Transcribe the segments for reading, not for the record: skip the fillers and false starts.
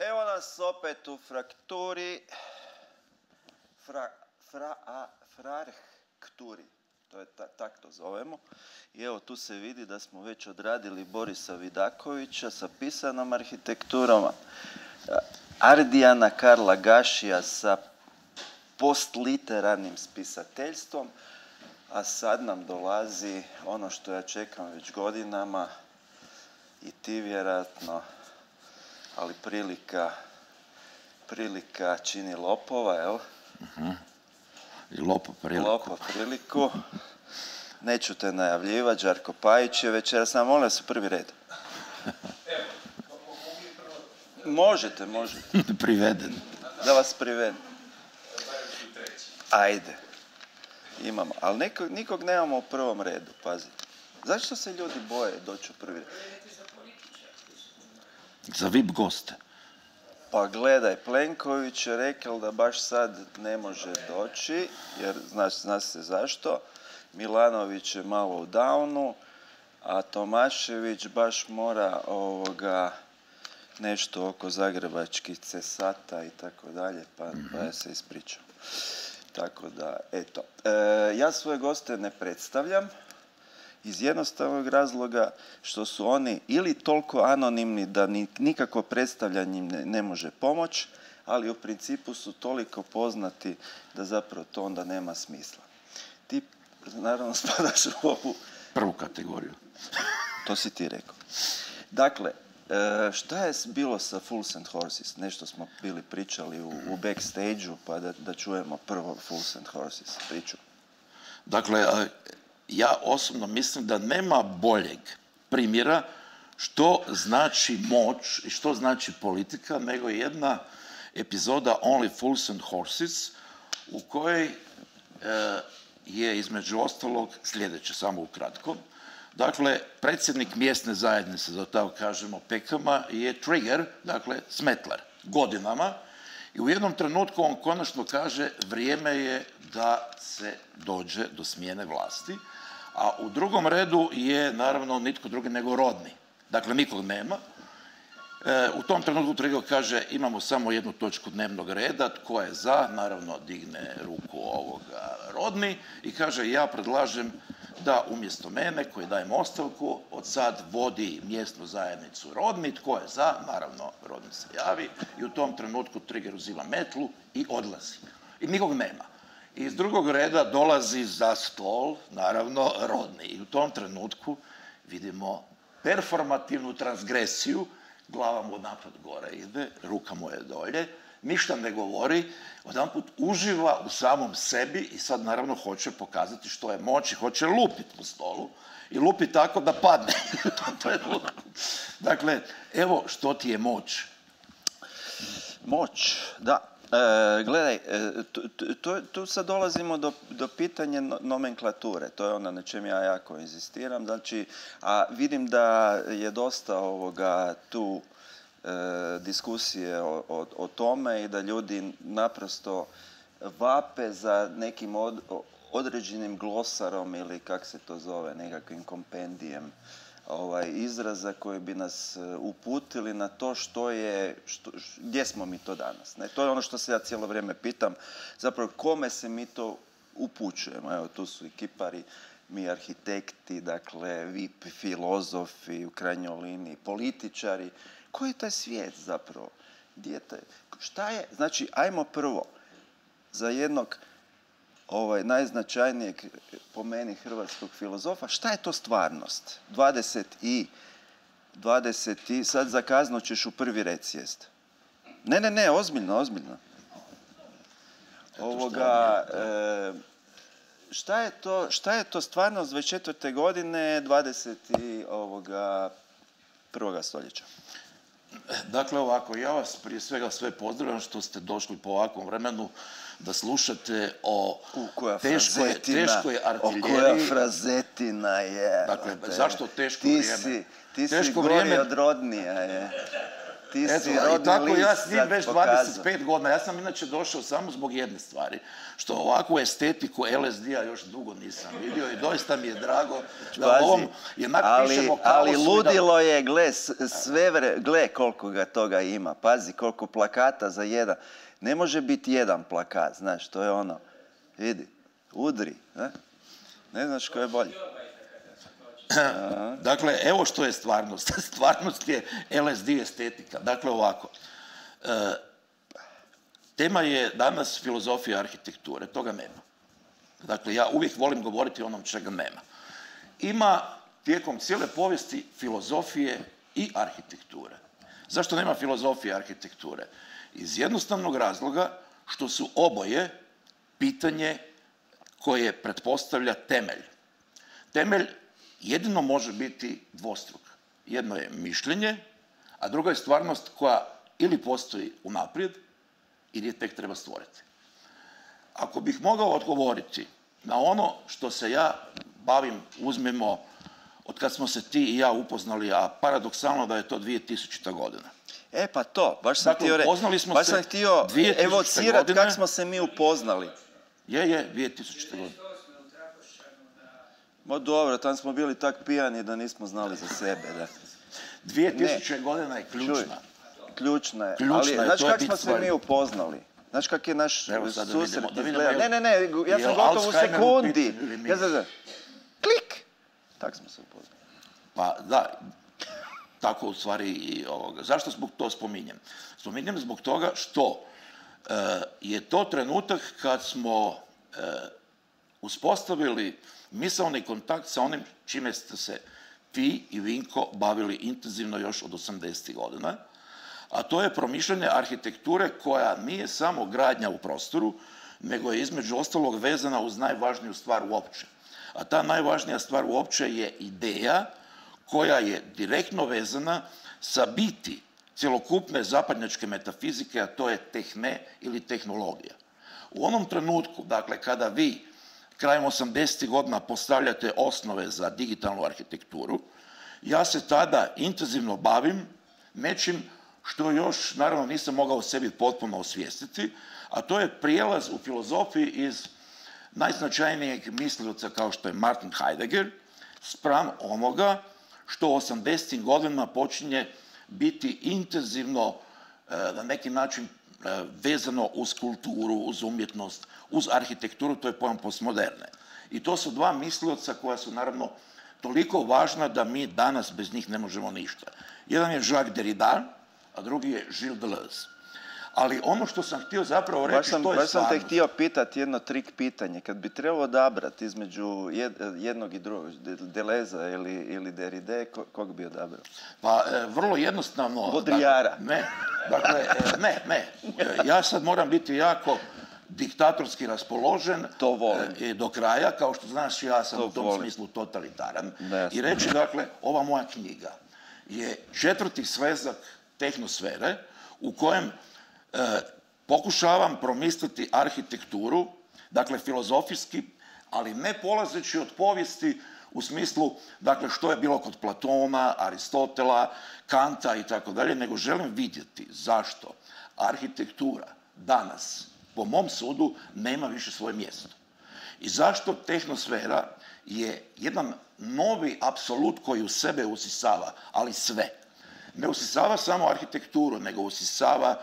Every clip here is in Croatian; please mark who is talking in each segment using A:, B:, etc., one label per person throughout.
A: Evo nas opet u frakturi, frarkturi, to je tak to zovemo. I evo tu se vidi da smo već odradili Borisa Vidakovića sa pisanom arhitekturom, Ardijana Karla Gašija sa postliterarnim spisateljstvom, a sad nam dolazi ono što ja čekam već godinama i ti vjerojatno, ali prilika čini lopova, jel?
B: I lopov priliku.
A: Lopov priliku. Neću te najavljivati, Žarko Pajić je večeras, molim vas u prvi red. Možete.
B: Priveden.
A: Da vas privedem. Ajde. Imamo, ali nikog nemamo u prvom redu, pazi. Zašto se ljudi boje doći u prvi red?
B: Za VIP goste.
A: Pa gledaj, Plenković je rekao da baš sad ne može doći, jer zna se zašto. Milanović je malo u downu, a Tomašević baš mora nešto oko zagrebačkih cesata i tako dalje, pa ja se ispričam. Tako da, eto. Ja svoje goste ne predstavljam iz jednostavnog razloga što su oni ili toliko anonimni da nikako predstavljanje im ne može pomoći, ali u principu su toliko poznati da zapravo to onda nema smisla. Ti, naravno, spadaš u ovu
B: prvu kategoriju.
A: To si ti rekao. Dakle, šta je bilo sa Fools and Horses? Nešto smo bili pričali u backstage-u, pa da čujemo prvo Fools and Horses priču.
B: Dakle, ja osobno mislim da nema boljeg primjera što znači moć i što znači politika nego jedna epizoda Only Fools and Horses u kojoj je između ostalog sljedeće, samo ukratko. Dakle, predsjednik mjesne zajednice, da tako kažemo, Pekama, je trigger, dakle, smetlar, godinama. I u jednom trenutku on konačno kaže vrijeme je da se dođe do smjene vlasti. A u drugom redu je, naravno, nitko drugi nego Rodni. Dakle, nikog nema. U tom trenutku trigger kaže imamo samo jednu točku dnevnog reda, tko je za, naravno, digne ruku Rodni i kaže ja predlažem da umjesto mene, koji dajem ostavku, od sad vodi mjesnu zajednicu Rodni. Tko je za? Naravno, Rodni se javi i u tom trenutku trigger uzima metlu i odlazi. I nikog nema. I iz drugog reda dolazi za stol, naravno, Rodni. I u tom trenutku vidimo performativnu transgresiju, glava mu napad gore ide, ruka mu je dolje, ništa ne govori, odjedanput uživa u samom sebi i sad naravno hoće pokazati što je moć i hoće lupiti po stolu i lupi tako da padne. Dakle, evo što ti je moć.
A: Moć, da. Gledaj, tu sad dolazimo do pitanja nomenklature. To je ono na čem ja jako inzistiram. Znači, a vidim da je dosta tu diskusije o tome i da ljudi naprosto vape za nekim određenim glosarom ili kak se to zove, nekakvim kompendijem izraza koji bi nas uputili na to gdje smo mi to danas. Ne? To je ono što se ja cijelo vrijeme pitam, zapravo kome se mi to upućujemo. Evo, tu su i kipari, mi arhitekti, dakle, vi filozofi, u krajnjoj liniji, političari. Koji je taj svijet zapravo? Šta je? Znači, ajmo prvo za jednog najznačajnijeg po meni hrvatskog filozofa, šta je to stvarnost? 20 i sad za kaznu ćeš u prvi red sjest. Ne, ozbiljno. Šta je to stvarnost 24. godine 21. stoljeća?
B: Dakle, ovako, ja vas prije svega sve pozdravljam što ste došli po ovakvom vremenu da slušate o teškoj artiljeriji.
A: Koja frazetina je.
B: Dakle, zašto teško vrijeme?
A: Ti si gori od Rodnija je. Ti si
B: I
A: rodni
B: tako
A: list
B: ja s njim
A: sad
B: već
A: pokazao.
B: 25 godina. Ja sam inače došao samo zbog jedne stvari. Što ovakvu estetiku LSD-a još dugo nisam vidio i doista mi je drago da ovom jednak pišemo
A: ali
B: kaos.
A: ludilo je, gle koliko ga toga ima. Pazi koliko plakata za jedan. Ne može biti jedan plakat, znaš, to je ono. Vidi, udri. Ne znaš ko je bolji.
B: Dakle, evo što je stvarnost. Stvarnost je LSD estetika. Dakle, ovako. Tema je danas filozofija arhitekture. Toga nema. Dakle, ja uvijek volim govoriti o onom čega nema. Ima tijekom cijele povijesti filozofije i arhitekture. Zašto nema filozofije i arhitekture? Iz jednostavnog razloga što su oboje pitanje koje pretpostavlja temelj. Temelj jedino može biti dvostruk. Jedno je mišljenje, a druga je stvarnost koja ili postoji unaprijed ili je tek treba stvoriti. Ako bih mogao odgovoriti na ono što se ja bavim, uzmemo od kad smo se ti i ja upoznali, a paradoksalno da je to 2000. godina.
A: Pa to, baš sam htio reći. Baš sam htio evocirati kako smo se mi upoznali.
B: Je, 2000. godine.
A: Ma dobro, tam smo bili tak pijani da nismo znali za sebe. Da.
B: 2000. godina je ključna.
A: Ključna je. Ali znaš kako smo se mi upoznali? Znaš kak je naš susret izgledao? Ne, ja sam gotov u sekundi. Klik! Tak smo se upoznali.
B: Pa da, tako u stvari i ovoga. Zašto zbog to spominjem? Spominjem zbog toga što je to trenutak kad smo uspostavili misaoni kontakt sa onim čime ste se ti i Vinko bavili intenzivno još od 80. godina, a to je promišljanje arhitekture koja nije samo gradnja u prostoru, nego je između ostalog vezana uz najvažniju stvar uopće. A ta najvažnija stvar uopće je ideja koja je direktno vezana sa biti cjelokupne zapadnjačke metafizike, a to je tehne ili tehnologija. U onom trenutku, dakle, kada vi krajem 80. godina postavljate osnove za digitalnu arhitekturu, ja se tada intenzivno bavim nečim što još, naravno, nisam mogao sebi potpuno osvijestiti, a to je prijelaz u filozofiji iz najznačajnijeg mislioca kao što je Martin Heidegger spram onoga što u 80. godinama počinje biti intenzivno na neki način vezano uz kulturu, uz umjetnost, uz arhitekturu, to je pojam postmoderne. I to su dva mislioca koja su naravno toliko važna da mi danas bez njih ne možemo ništa. Jedan je Jacques Derrida, a drugi je Gilles Deleuze. Ali ono što sam htio zapravo reći, što je stvarnost.
A: Baš sam te htio pitati jedno trik pitanje. Kad bi trebalo odabrati između jednog i drugog, Deleuza ili Derride, kog bi odabrao?
B: Pa vrlo jednostavno.
A: Baudrillarda.
B: Ne. Ja sad moram biti jako diktatorski raspoložen do kraja, kao što znaš, ja sam u tom smislu totalitaran. I reći, dakle, ova moja knjiga je 4. svezak tehnosfere u kojem pokušavam promisliti arhitekturu, dakle filozofijski, ali ne polazeći od povijesti u smislu, dakle, što je bilo kod Platona, Aristotela, Kanta i tako dalje, nego želim vidjeti zašto arhitektura danas, po mom sudu, nema više svoje mjesto. I zašto tehnosfera je jedan novi apsolut koji u sebe usisava, ali sve. Ne usisava samo arhitekturu, nego usisava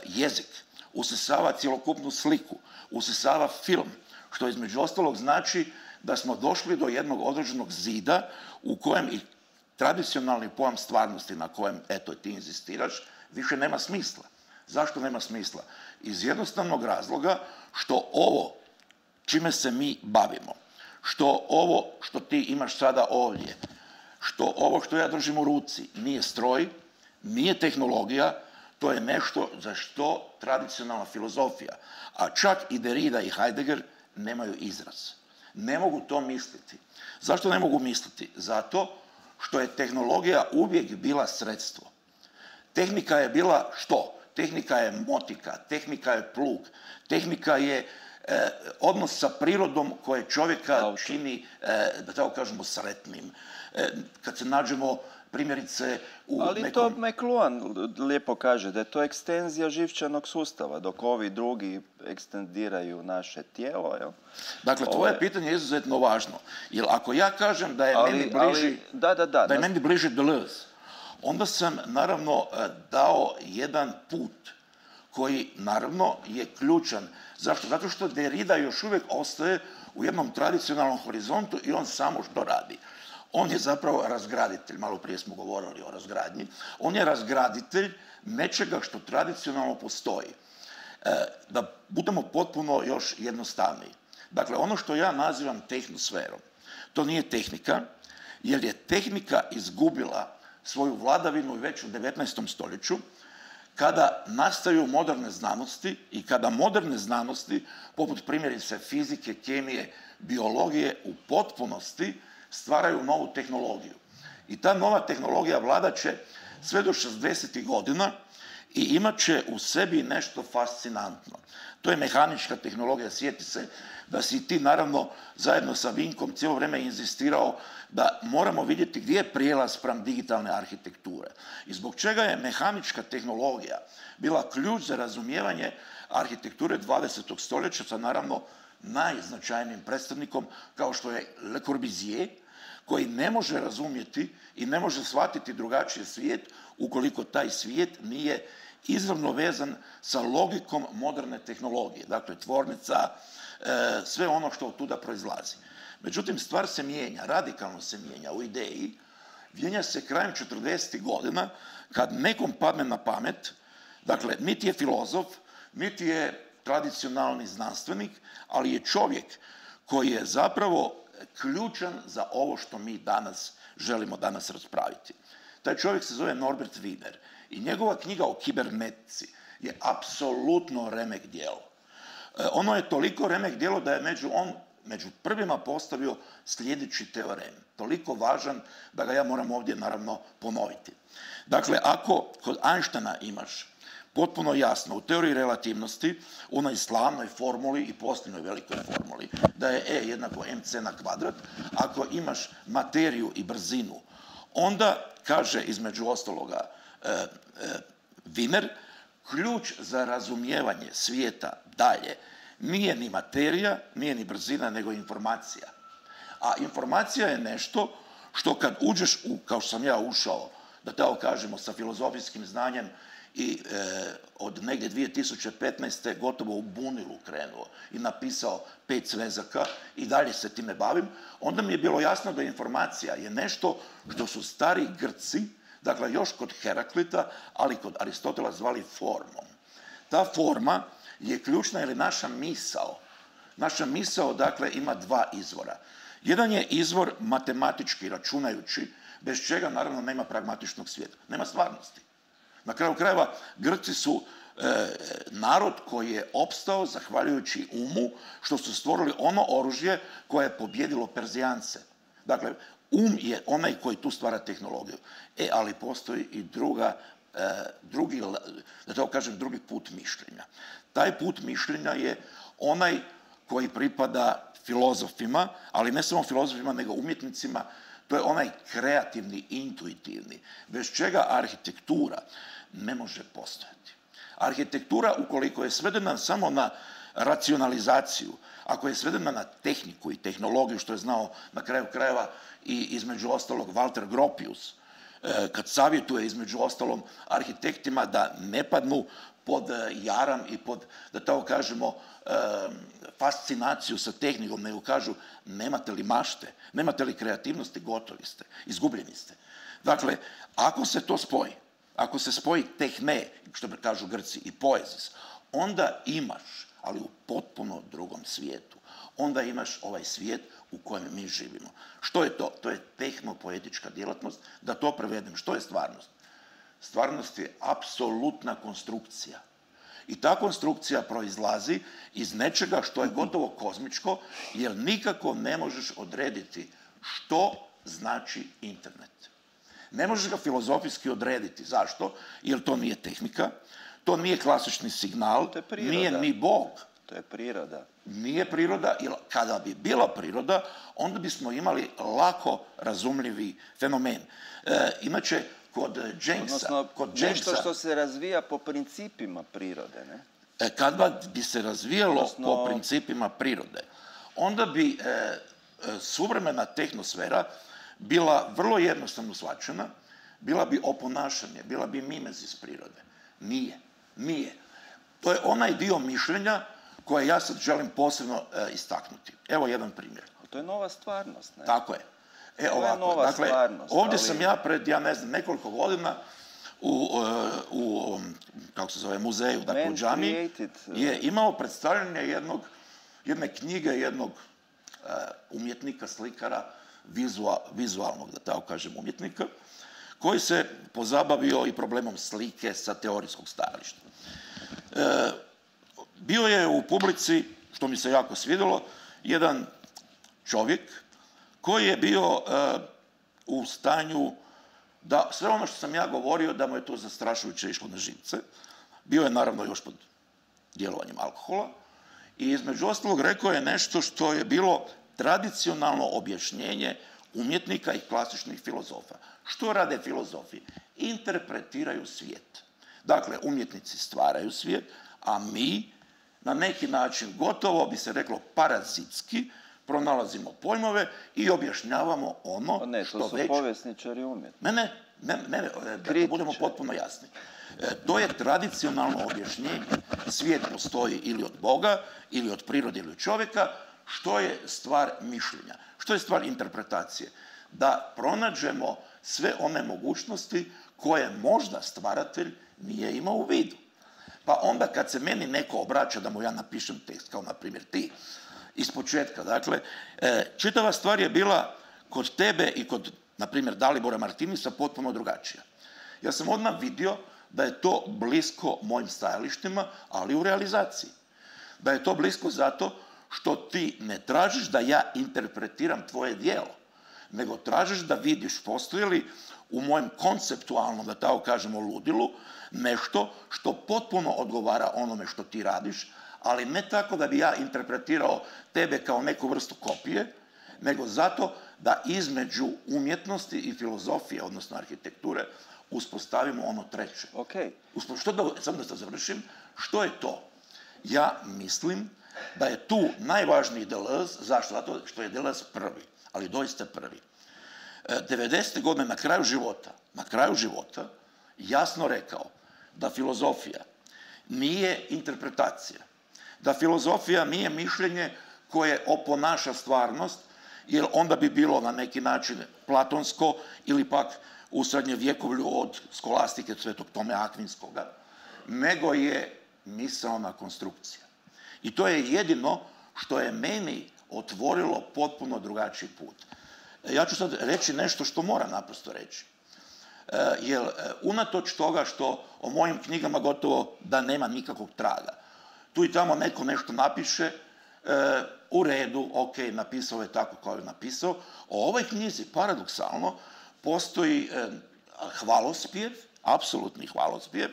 B: jezik, usisava cjelokupnu sliku, usisava film, što između ostalog znači da smo došli do jednog određenog zida u kojem i tradicionalni pojam stvarnosti na kojem, eto, ti inzistiraš, više nema smisla. Zašto nema smisla? Iz jednostavnog razloga što ovo čime se mi bavimo, što ovo što ti imaš sada ovdje, što ovo što ja držim u ruci nije stroj, nije tehnologija, to je nešto za što tradicionalna filozofija, a čak i Derrida i Heidegger nemaju izraz. Ne mogu to misliti. Zašto ne mogu misliti? Zato što je tehnologija uvijek bila sredstvo. Tehnika je bila što? Tehnika je motika, tehnika je plug, tehnika je odnos sa prirodom koje čovjeka čini, da tako kažemo, sretnim. Kad se nađemo primjerice u
A: ali
B: nekom...
A: to McLuhan lijepo kaže, da je to ekstenzija živčanog sustava, dok ovi drugi ekstendiraju naše tijelo. Jel?
B: Dakle, tvoje pitanje je izuzetno važno. Jer ako ja kažem da je meni bliži Deleuze, onda sam naravno dao jedan put koji naravno je ključan. Zašto? Zato što Derrida još uvijek ostaje u jednom tradicionalnom horizontu i on samo što radi. On je zapravo razgraditelj, malo prije smo govorili o razgradnji, on je razgraditelj nečega što tradicionalno postoji. Da budemo potpuno još jednostavniji. Dakle, ono što ja nazivam tehnosferom, to nije tehnika, jer je tehnika izgubila svoju vladavinu već u 19. stoljeću, kada nastaju moderne znanosti i kada moderne znanosti, poput primjerice fizike, kemije, biologije, u potpunosti stvaraju novu tehnologiju. I ta nova tehnologija vladat će sve do 60. godina i imat će u sebi nešto fascinantno. To je mehanička tehnologija. Sjeti se da si ti naravno zajedno sa Vinkom cijelo vrijeme inzistirao da moramo vidjeti gdje je prijelaz spram digitalne arhitekture. I zbog čega je mehanička tehnologija bila ključ za razumijevanje arhitekture 20. stoljeća sa naravno najznačajnijim predstavnikom kao što je Le Corbusier, koji ne može razumjeti i ne može shvatiti drugačiji svijet ukoliko taj svijet nije izravno vezan sa logikom moderne tehnologije. Dakle, tvornica, sve ono što od tuda proizlazi. Međutim, stvar se mijenja, radikalno se mijenja u ideji. Mijenja se krajem 40. godina kad nekom padne na pamet, dakle, niti je filozof, niti je tradicionalni znanstvenik, ali je čovjek koji je zapravo ključan za ovo što mi danas želimo danas raspraviti. Taj čovjek se zove Norbert Wiener i njegova knjiga o kibernetici je apsolutno remek djelo. Ono je toliko remek djelo da je među prvima postavio sljedeći teorem. Toliko važan da ga ja moram ovdje naravno ponoviti. Dakle, ako kod Einsteina imaš potpuno jasno u teoriji relativnosti, u onoj slavnoj formuli i posljednjoj velikoj formuli, da je E jednako mc na kvadrat, ako imaš materiju i brzinu, onda kaže između ostaloga Wiener, ključ za razumijevanje svijeta dalje nije ni materija, nije ni brzina, nego informacija. A informacija je nešto što kad uđeš kao što sam ja ušao, da tako kažemo, sa filozofijskim znanjem i od negdje 2015. gotovo u bunilu krenuo i napisao 5 svezaka i dalje se time bavim, onda mi je bilo jasno da informacija je nešto što su stari Grci, dakle još kod Heraklita, ali kod Aristotela zvali formom. Ta forma je ključna jer je naša misao. Naša misao, dakle, ima dva izvora. Jedan je izvor matematički, računajući, bez čega naravno nema pragmatičnog svijeta, nema stvarnosti. Na kraju krajeva, Grci su narod koji je opstao zahvaljujući umu što su stvorili ono oružje koje je pobjedilo Perzijance. Dakle, je onaj koji tu stvara tehnologiju. Ali postoji i drugi put mišljenja. Taj put mišljenja je onaj koji pripada filozofima, ali ne samo filozofima, nego umjetnicima. To je onaj kreativni, intuitivni, bez čega arhitektura ne može postojati. Arhitektura, ukoliko je svedena samo na racionalizaciju, ako je svedena na tehniku i tehnologiju, što je znao na kraju krajeva i između ostalog Walter Gropius, kad savjetuje između ostalom arhitektima da ne padnu pod jaram i pod, da tako kažemo, fascinaciju sa tehnikom, nego kažu nemate li mašte, nemate li kreativnosti, gotovi ste, izgubljeni ste. Dakle, ako se to spoji, ako se spoji tehne, što kažu Grci, i poezis, onda imaš, ali u potpuno drugom svijetu, onda imaš ovaj svijet u kojem mi živimo. Što je to? To je tehnopoetička djelatnost. Da to prevedem, što je stvarnost? Stvarnost je apsolutna konstrukcija. I ta konstrukcija proizlazi iz nečega što je gotovo kozmičko, jer nikako ne možeš odrediti što znači internet. Ne možeš ga filozofijski odrediti. Zašto? Jer to nije tehnika, to nije klasični signal, nije ni Bog.
A: To je priroda.
B: Nije priroda, jer kada bi bila priroda, onda bismo imali lako razumljivi fenomen. Inače, kod Jamesa...
A: Nešto što se razvija po principima prirode, ne?
B: Kada bi se razvijalo po principima prirode, onda bi suvremena tehnosfera bila vrlo jednostavno shvaćena, bila bi oponašanje, bila bi mimezis prirode. Nije. To je onaj dio mišljenja koje ja sad želim posebno istaknuti. Evo jedan primjer.
A: To je nova stvarnost, ne?
B: Tako je.
A: To je nova stvarnost.
B: Ovdje sam ja pred, nekoliko godina u kako se zove, muzeju, dakle u džamiji, je imao predstavljanje jedne knjige jednog umjetnika, slikara, vizualnog, da tako kažem, umjetnika, koji se pozabavio i problemom slike sa teorijskog stajališta. Bio je u publici, što mi se jako svidjelo, jedan čovjek koji je bio u stanju da sve ono što sam ja govorio, da mu je to zastrašujuće išlo na živce. Bio je naravno još pod djelovanjem alkohola i između ostalog rekao je nešto što je bilo tradicionalno objašnjenje umjetnika i klasičnih filozofa. Što rade filozofi? Interpretiraju svijet. Dakle, umjetnici stvaraju svijet, a mi na neki način, gotovo bi se reklo parazitski, pronalazimo pojmove i objašnjavamo ono što već...
A: To su povjesničari umjetnici.
B: Ne, da budemo potpuno jasni. To je tradicionalno objašnjenje. Svijet postoji ili od Boga, ili od prirode, ili od čovjeka, što je stvar mišljenja, što je stvar interpretacije. Da pronađemo sve one mogućnosti koje možda stvaratelj nije imao u vidu. Pa onda kad se meni neko obraća da mu ja napišem tekst, kao na primjer ti, iz početka, dakle, čitava stvar je bila kod tebe i kod, na primjer, Dalibora Martinisa potpuno drugačija. Ja sam odmah vidio da je to blisko mojim stajalištima, ali u realizaciji. Da je to blisko zato što ti ne tražiš da ja interpretiram tvoje djelo, nego tražiš da vidiš postoji li u mojem konceptualnom, da tako kažemo, ludilu, nešto što potpuno odgovara onome što ti radiš, ali ne tako da bi ja interpretirao tebe kao neku vrstu kopije, nego zato da između umjetnosti i filozofije, odnosno arhitekture, uspostavimo ono treće.
A: Okay.
B: Samo da se završim, što je to? Ja mislim da je tu najvažniji Deleuze. Zašto? Zato što je Deleuze prvi, ali doista prvi. 90. godine na kraju života, jasno rekao da filozofija nije interpretacija, da filozofija nije mišljenje koje oponaša stvarnost, jer onda bi bilo na neki način platonsko ili pak u srednjevjekovlju od skolastike Svetog Tome Akvinskoga, nego je misaona konstrukcija. I to je jedino što je meni otvorilo potpuno drugačiji put. Ja ću sad reći nešto što moram naprosto reći. Jer unatoč toga što o mojim knjigama gotovo da nema nikakvog traga. Tu i tamo neko nešto napiše, u redu, ok, napisao je tako kao je napisao. O ovoj knjizi, paradoksalno, postoji hvalospjev, apsolutni hvalospjev.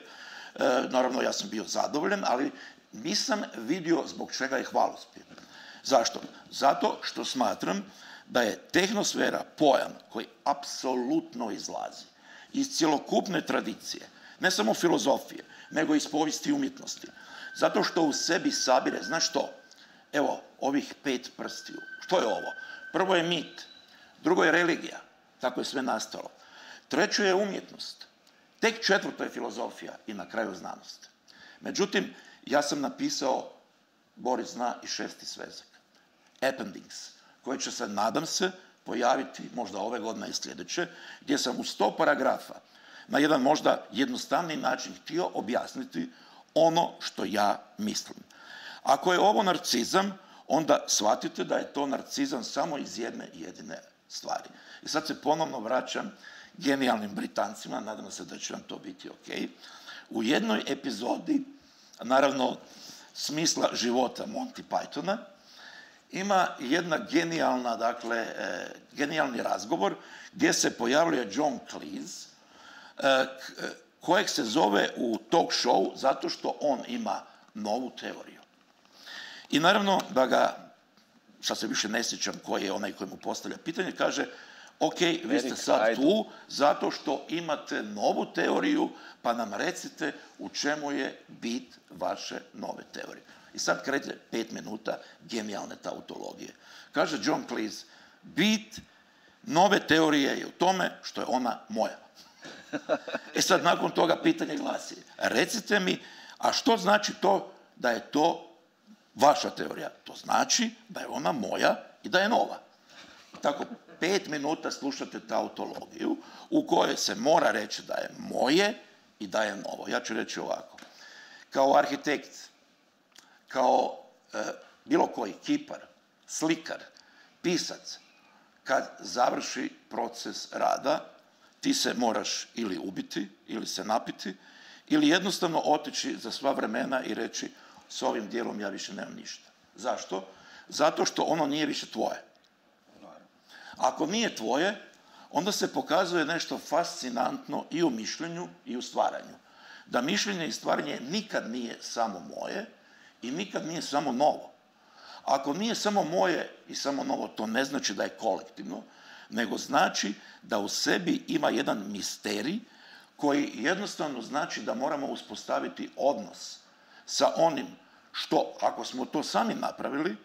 B: Naravno, ja sam bio zadovoljan, ali nisam vidio zbog čega je hvalospjev. Zašto? Zato što smatram da je tehnosfera pojam koji apsolutno izlazi iz cjelokupne tradicije, ne samo filozofije, nego iz povijesti umjetnosti. Zato što u sebi sabire, znaš što? Evo, ovih 5 prstiju. Što je ovo? Prvo je mit, drugo je religija, tako je sve nastalo. Treće je umjetnost, tek 4. je filozofija i na kraju znanost. Međutim, ja sam napisao, Boris zna, i 6. svezak, Appendix, koji će se, nadam se, pojaviti možda ove godine i sljedeće, gdje sam u 100 paragrafa na jedan možda jednostavni način htio objasniti ono što ja mislim. Ako je ovo narcizam, onda shvatite da je to narcizam samo iz jedne jedine stvari. I sad se ponovno vraćam genijalnim Britancima, nadam se da će vam to biti ok. U jednoj epizodi, naravno, smisla života Monty Pythona, ima jedna genijalna, dakle, genijalni razgovor gdje se pojavljuje John Cleese, kojeg se zove u talk show zato što on ima novu teoriju. I naravno da ga, sad se više ne sjećam koji je onaj koji mu postavlja pitanje, kaže ok, vi ste sad tu zato što imate novu teoriju, pa nam recite u čemu je bit vaše nove teorije. I sad kreće 5 minuta genijalne tautologije. Kaže John Cleese, bit nove teorije je u tome što je ona moja. Sad nakon toga pitanje glasi, recite mi, a što znači to da je to vaša teorija? To znači da je ona moja i da je nova. Tako 5 minuta slušate tautologiju u kojoj se mora reći da je moje i da je novo. Ja ću reći ovako. Kao arhitekt, kao bilo koji kipar, slikar, pisac, kad završi proces rada, ti se moraš ili ubiti, ili se napiti, ili jednostavno otići za sva vremena i reći s ovim dijelom ja više nemam ništa. Zašto? Zato što ono nije više tvoje. Ako nije tvoje, onda se pokazuje nešto fascinantno i u mišljenju i u stvaranju. Da mišljenje i stvaranje nikad nije samo moje i nikad nije samo novo. Ako nije samo moje i samo novo, to ne znači da je kolektivno, nego znači da u sebi ima jedan misterij koji jednostavno znači da moramo uspostaviti odnos sa onim što, ako smo to sami napravili,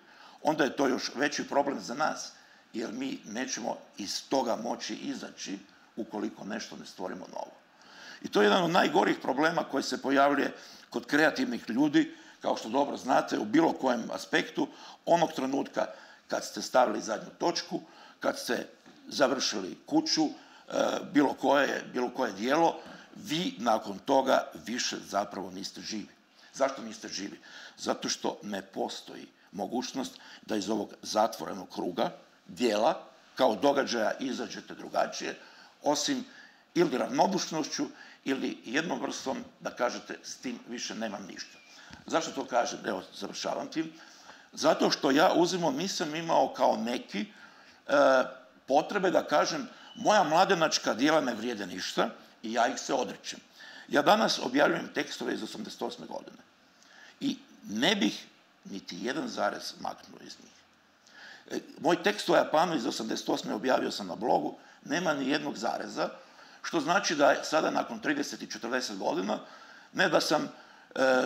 B: onda je to još veći problem za nas, jer mi nećemo iz toga moći izaći ukoliko nešto ne stvorimo novo. I to je jedan od najgorih problema koji se pojavljuje kod kreativnih ljudi, kao što dobro znate, u bilo kojem aspektu, onog trenutka kad ste stavili zadnju točku, kad ste završili kuću, bilo koje djelo, vi nakon toga više zapravo niste živi. Zašto niste živi? Zato što ne postoji mogućnost da iz ovog zatvorenog kruga djela, kao događaja, izađete drugačije, osim ili ravnodušnošću ili jednom vrstom da kažete s tim više nemam ništa. Zašto to kažem? Evo, završavam tim. Zato što ja nisam imao kao neki potrebe da kažem moja mladenačka djela ne vrijede ništa i ja ih se odričem. Ja danas objavljujem tekstove iz 88. godine i ne bih niti jedan zarez maknuo iz njih. Moj tekst o Japanu iz 88. objavio sam na blogu, nema ni jednog zareza, što znači da je sada nakon 30 i 40 godina, ne da sam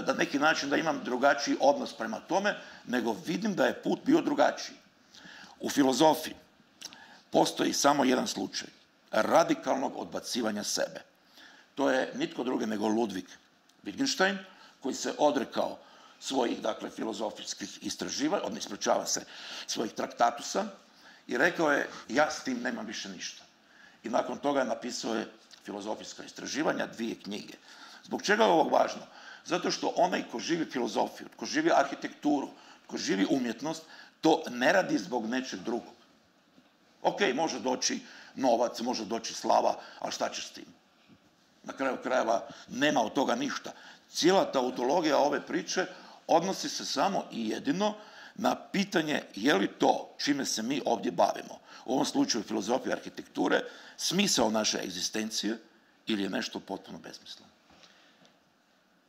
B: da neki način da imam drugačiji odnos prema tome, nego vidim da je put bio drugačiji. U filozofiji postoji samo jedan slučaj radikalnog odbacivanja sebe. To je nitko drugi nego Ludwig Wittgenstein, koji se odrekao svojih, dakle, filozofijskih istraživanja, ispričava se, svojih traktatusa i rekao je ja s tim nemam više ništa. I nakon toga napisao je filozofijska istraživanja, 2 knjige. Zbog čega je ovo važno? Zato što onaj ko živi filozofiju, ko živi arhitekturu, ko živi umjetnost, to ne radi zbog nečeg drugog. Ok, može doći novac, može doći slava, ali šta će s tim? Na kraju krajeva nema od toga ništa. Cijela tautologija ove priče odnosi se samo i jedino na pitanje je li to čime se mi ovdje bavimo, u ovom slučaju filozofije arhitekture, smisao naše egzistencije ili je nešto potpuno besmisleno.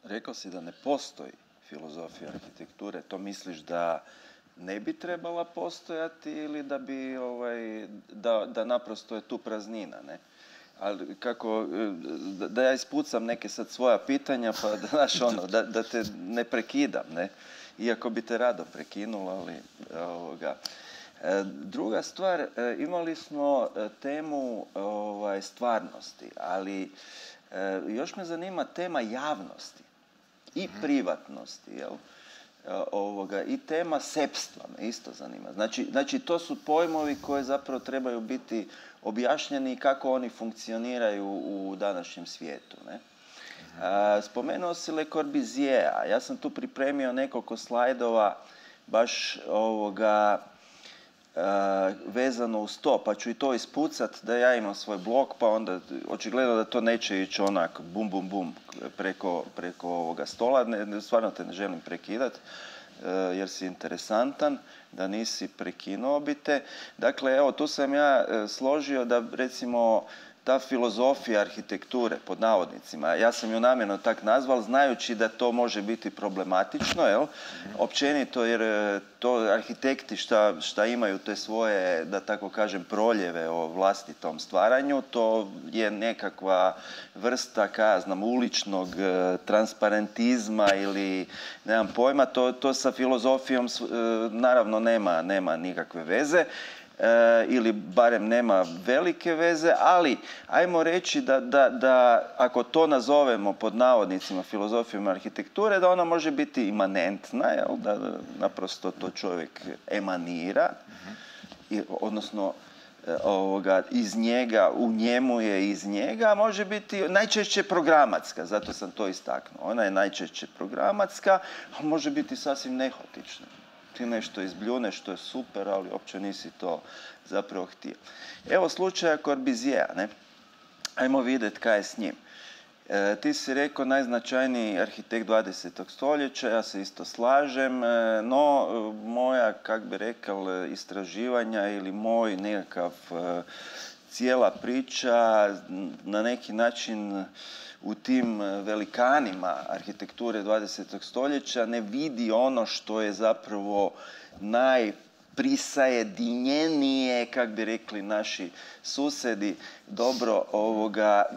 A: Rekao si da ne postoji filozofija arhitekture, to misliš da ne bi trebala postojati ili da bi, da naprosto je tu praznina, ne? Ali kako, da ja ispucam neke sad svoja pitanja, pa da, znaš, da te ne prekidam, ne? Iako bi te rado prekinula, ali Druga stvar, imali smo temu stvarnosti, ali još me zanima tema javnosti i privatnosti, jel? I tema sepstva me isto zanima. Znači, to su pojmovi koji zapravo trebaju biti objašnjeni kako oni funkcioniraju u današnjem svijetu, ne? Spomenuo si Le Corbusiera. Ja sam tu pripremio nekoliko slajdova baš vezano uz to, pa ću i to ispucat da ja imam svoj blog, pa onda očigledno da to neće ići onak bum bum bum preko ovoga stola. Stvarno te ne želim prekidat jer si interesantan, da nisi prekinuo bi te. Dakle, evo, tu sam ja složio da recimo ta filozofija arhitekture, pod navodnicima, ja sam ju namjerno tak nazval, znajući da to može biti problematično, jel? Općenito, jer to arhitekti šta imaju te svoje, da tako kažem, proljeve o vlastitom stvaranju, to je nekakva vrsta, uličnog transparentizma ili nemam pojma, to sa filozofijom naravno nema nikakve veze. Ili barem nema velike veze, ali ajmo reći da ako to nazovemo pod navodnicima filozofijom arhitekture, da ona može biti imanentna, jel? Da naprosto to čovjek emanira, odnosno iz njega, u njemu je iz njega, a može biti najčešće programatska, zato sam to istaknuo. Ona je najčešće programatska, a može biti sasvim nehotična. Ti nešto izbljuneš što je super, ali uopće nisi to zapravo htio. Evo slučaja Corbusiera, ne? Ajmo vidjeti kaj je s njim. Ti si rekao najznačajniji arhitekt 20. stoljeća, ja se isto slažem, no moja, kak bi rekao, istraživanja ili moj nekakav cijela priča na neki način u tim velikanima arhitekture 20. stoljeća ne vidi ono što je zapravo najprisajedinjenije, kak bi rekli naši susedi, dobro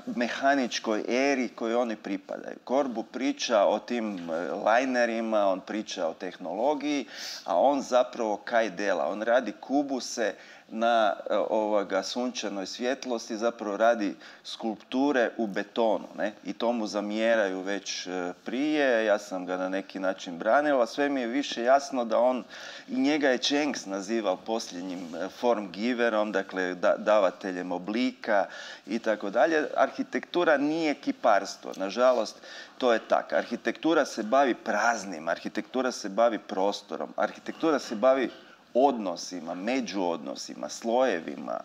A: mehaničkoj eri kojoj oni pripadaju. Corbu priča o tim linerima, on priča o tehnologiji, a on zapravo kaj dela? On radi kubuse na sunčanoj svjetlosti, zapravo radi skulpture u betonu, ne? I to mu zamjeraju već prije, ja sam ga na neki način branila, sve mi je više jasno da on, i njega je Čenks nazivao posljednjim formgiverom, dakle davateljem oblika i tako dalje. Arhitektura nije kiparstvo, nažalost to je tako. Arhitektura se bavi praznim, arhitektura se bavi prostorom, arhitektura se bavi odnosima, međuodnosima, slojevima.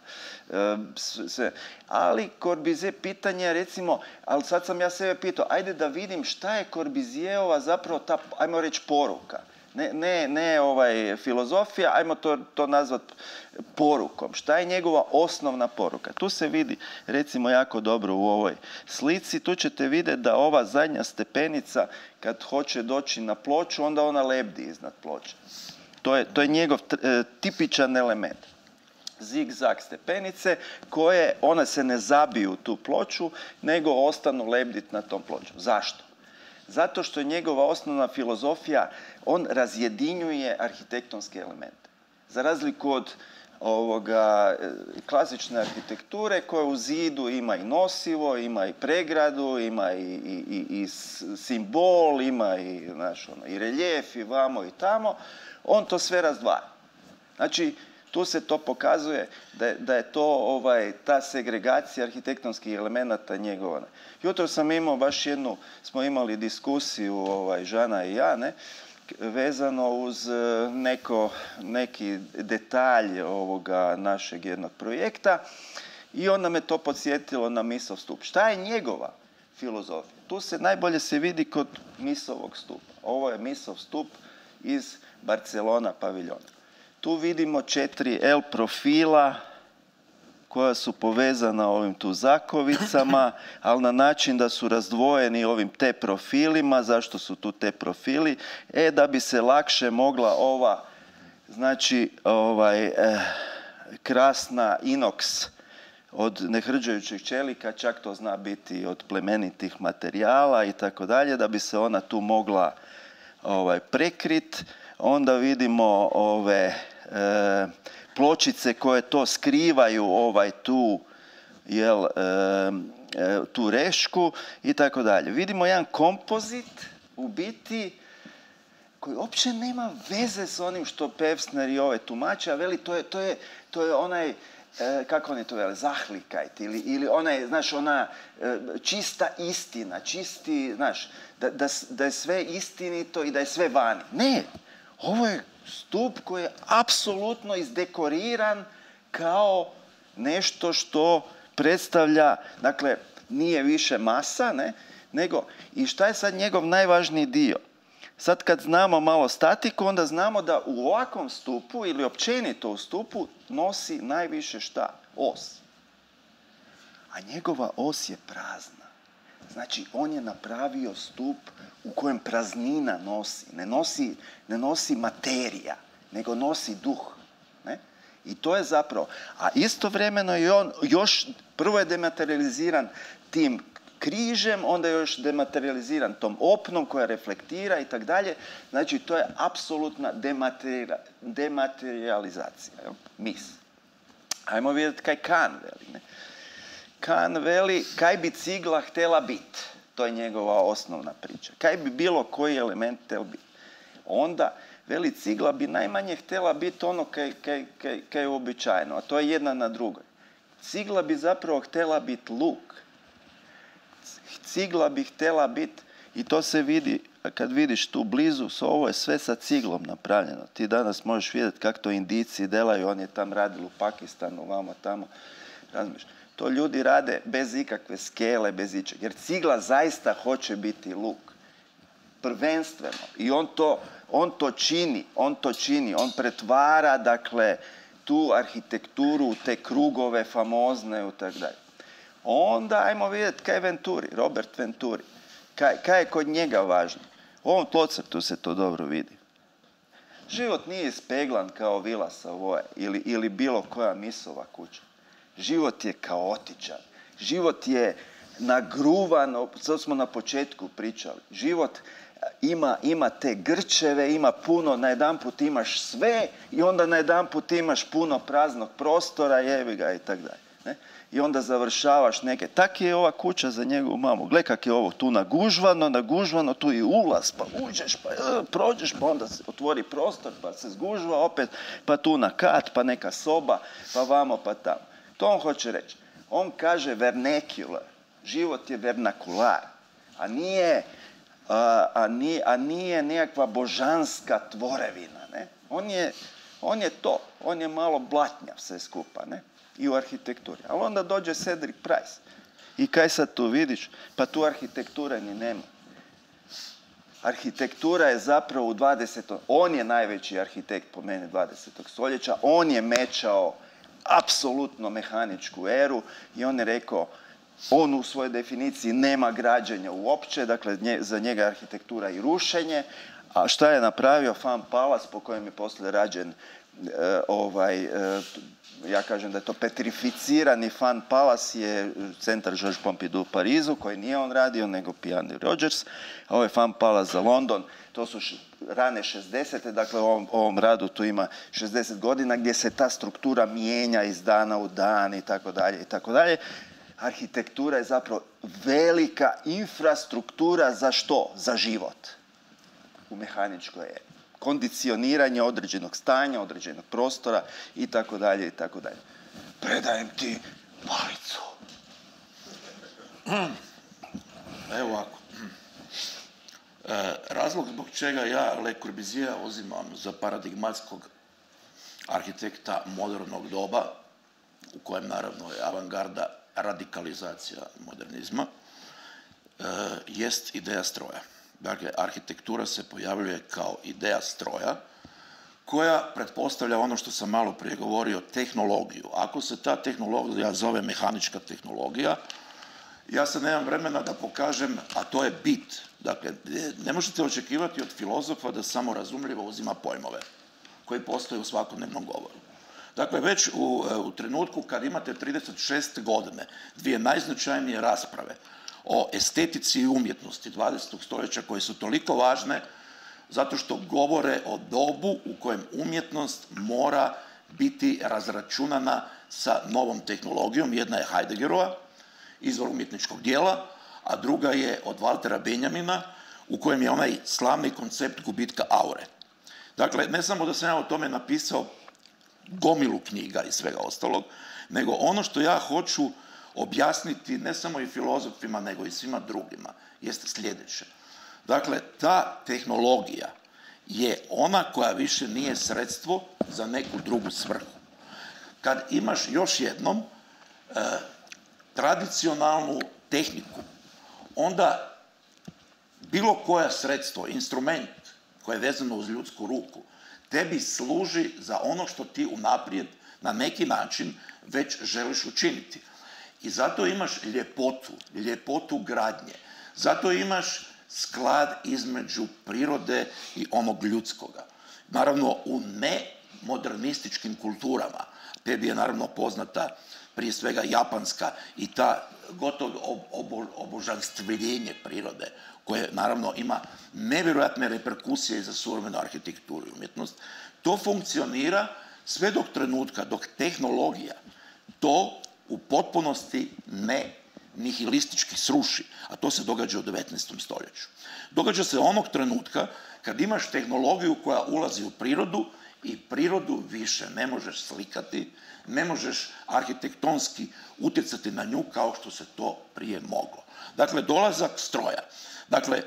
A: Ali Corbusier pitanje je recimo, ali sad sam ja sebe pitao, ajde da vidim šta je Corbusierova zapravo ta, ajmo reći, poruka. Ne filozofija, ajmo to nazvati porukom. Šta je njegova osnovna poruka? Tu se vidi recimo jako dobro u ovoj slici. Tu ćete vidjeti da ova zadnja stepenica kad hoće doći na ploču, onda ona lebdi iznad ploče. To je njegov tipičan element. Zig-zag stepenice koje, one se ne zabiju u tu ploču, nego ostanu lebditi na tom ploču. Zašto? Zato što je njegova osnovna filozofija, on razjedinjuje arhitektonske elemente. Za razliku od klasične arhitekture koja u zidu ima i nosivo, ima i pregradu, ima i simbol, ima i reljef i vamo i tamo, on to sve razdvaja. Znači, tu se to pokazuje da je to ta segregacija arhitektonskih elemenata njegova. Jutro sam imao smo imali diskusiju, Žana i ja, ne, vezano uz neki detalj ovoga našeg jednog projekta i onda me to podsjetilo na Misov stup. Šta je njegova filozofija? Tu se najbolje se vidi kod Misovog stupa. Ovo je Misov stup iz Barcelona paviljona. Tu vidimo 4 L profila koja su povezana ovim tu zakovicama, ali na način da su razdvojeni ovim T profilima. Zašto su tu T profili? Da bi se lakše mogla ova, znači, krasna inoks od nehrđajućih čelika, čak to zna biti od plemenitih materijala i tako dalje, da bi se ona tu mogla prekrit. Onda vidimo ove pločice koje to skrivaju tu rešku i tako dalje. Vidimo jedan kompozit u biti koji uopće nema veze s onim što Pevsner i tumače, a veli to je onaj, kako oni to vele, zahlikajt ili onaj, znaš, ona čista istina, čisti, znaš, da je sve istinito i da je sve vani. Ne, ovo je stup koji je apsolutno izdekoriran kao nešto što predstavlja, dakle, nije više masa, ne, nego, i šta je sad njegov najvažniji dio? Sad kad znamo malo statiku, onda znamo da u ovakvom stupu ili općenito u stupu nosi najviše šta? Os. a njegova os je prazna. Znači, on je napravio stup u kojem praznina nosi. Ne nosi materija, nego nosi duh. Ne? I to je zapravo... A istovremeno je on još... Prvo je dematerializiran tim križem, onda je još dematerializiran tom opnom koja reflektira i tak dalje. Znači, to je apsolutna dematerializacija. Mis. Ajmo vidjeti kaj Kant veli. Ne? Kant veli kaj bi cigla htjela biti. To je njegova osnovna priča. Kaj bi bilo koji element htjela biti. Onda, veli, cigla bi najmanje htjela biti ono kaj je uobičajeno, a to je jedna na drugoj. Cigla bi zapravo htjela biti luk. Cigla bi htjela biti, i to se vidi kad vidiš tu blizu, ovo je sve sa ciglom napravljeno. Ti danas možeš vidjeti kako to Indijci delaju, on je tam radil u Pakistanu, vamo tamo. Razumiješ? To ljudi rade bez ikakve skele, bez ičeg. Jer cigla zaista hoće biti luk. Prvenstveno. I on to čini. On pretvara, dakle, tu arhitekturu u te krugove famozne i tako dalje. Onda ajmo vidjeti kaj je Venturi, Robert Venturi. Kaj je kod njega važno? U ovom tlocrtu se to dobro vidi. Život nije ispeglan kao vila Savoye ili bilo koja misova kuća. Život je kaotičan. Život je nagruvan, to smo na početku pričali. Život ima te grčeve, ima puno, najedanput imaš sve i onda najedanput imaš puno praznog prostora, jebi ga i tako dalje. I onda završavaš neke. Tak je ova kuća za njegovu mamu. Gle kak je ovo tu nagužvano, tu i ulaz, pa uđeš, pa prođeš, pa onda se otvori prostor, pa se zgužva opet, pa tu na kat, pa neka soba, pa vamo, pa tamo. To on hoće reći. On kaže vernacular. Život je vernakular. A nije nekakva božanska tvorevina. Ne? On je to. On je malo blatnjav sve skupa. Ne? I u arhitekturi. Ali onda dođe Cedric Price. I kaj sad tu vidiš? Pa tu arhitekture ni nema. Arhitektura je zapravo u 20. On je najveći arhitekt po meni 20. stoljeća. On je mečao apsolutno mehaničku eru i on je rekao, on u svojoj definiciji nema građenja uopće, dakle za njega je arhitektura i rušenje. A šta je napravio Fan Palace po kojem je poslije rađen ja kažem da je to petrificirani Fan Palace, je centar Georges Pompidou u Parizu, koji nije on radio, nego Piano Rogers. A ovo je Fan Palace za London. To su rane 60. Dakle, u ovom radu tu ima 60 godina gdje se ta struktura mijenja iz dana u dan i tako dalje i tako dalje. Arhitektura je zapravo velika infrastruktura za što? Za život. U mehaničkoj eri. Kondicioniranje određenog stanja, određenog prostora i tako dalje i tako dalje. Predajem ti palicu.
B: Evo ovako. Razlog zbog čega ja Le Corbusiera uzimam za paradigmatskog arhitekta modernog doba, u kojem naravno je avangarda radikalizacija modernizma, jest ideja stroja. Dakle, arhitektura se pojavljuje kao ideja stroja koja pretpostavlja ono što sam malo prije govorio, tehnologiju. Ako se ta tehnologija zove mehanička tehnologija, ja sad nemam vremena da pokažem, a to je bit. Dakle, ne možete očekivati od filozofa da samo razumljivo uzima pojmove koji postoje u svakodnevnom govoru. Dakle, već u trenutku kad imate 36 godine, dvije najznačajnije rasprave o estetici i umjetnosti 20. stoljeća koje su toliko važne zato što govore o dobu u kojem umjetnost mora biti razračunana sa novom tehnologijom. Jedna je Heideggerova, izvor umjetničkog dijela, a druga je od Waltera Benjamina u kojem je onaj slavni koncept gubitka aure. Dakle, ne samo da sam ja o tome napisao gomilu knjiga i svega ostalog, nego ono što ja hoću objasniti ne samo i filozofima, nego i svima drugima, jeste sljedeće. Dakle, ta tehnologija je ona koja više nije sredstvo za neku drugu svrhu. Kad imaš još jednom tradicionalnu tehniku, onda bilo koja sredstvo, instrument koje je vezano uz ljudsku ruku, tebi služi za ono što ti unaprijed na neki način već želiš učiniti. I zato imaš ljepotu gradnje. Zato imaš sklad između prirode i onog ljudskoga. Naravno, u nemodernističkim kulturama, tebi je naravno poznata prije svega japanska i ta gotovo obožanstvenjenje prirode, koje naravno ima nevjerojatne reperkusije za suvremenu arhitekturu i umjetnost, to funkcionira sve dok trenutka, dok tehnologija to u potpunosti ne nihilistički sruši, a to se događa u 19. stoljeću. Događa se onog trenutka kad imaš tehnologiju koja ulazi u prirodu i prirodu više ne možeš slikati, ne možeš arhitektonski utjecati na nju kao što se to prije moglo. Dakle, dolazak stroja. Dakle,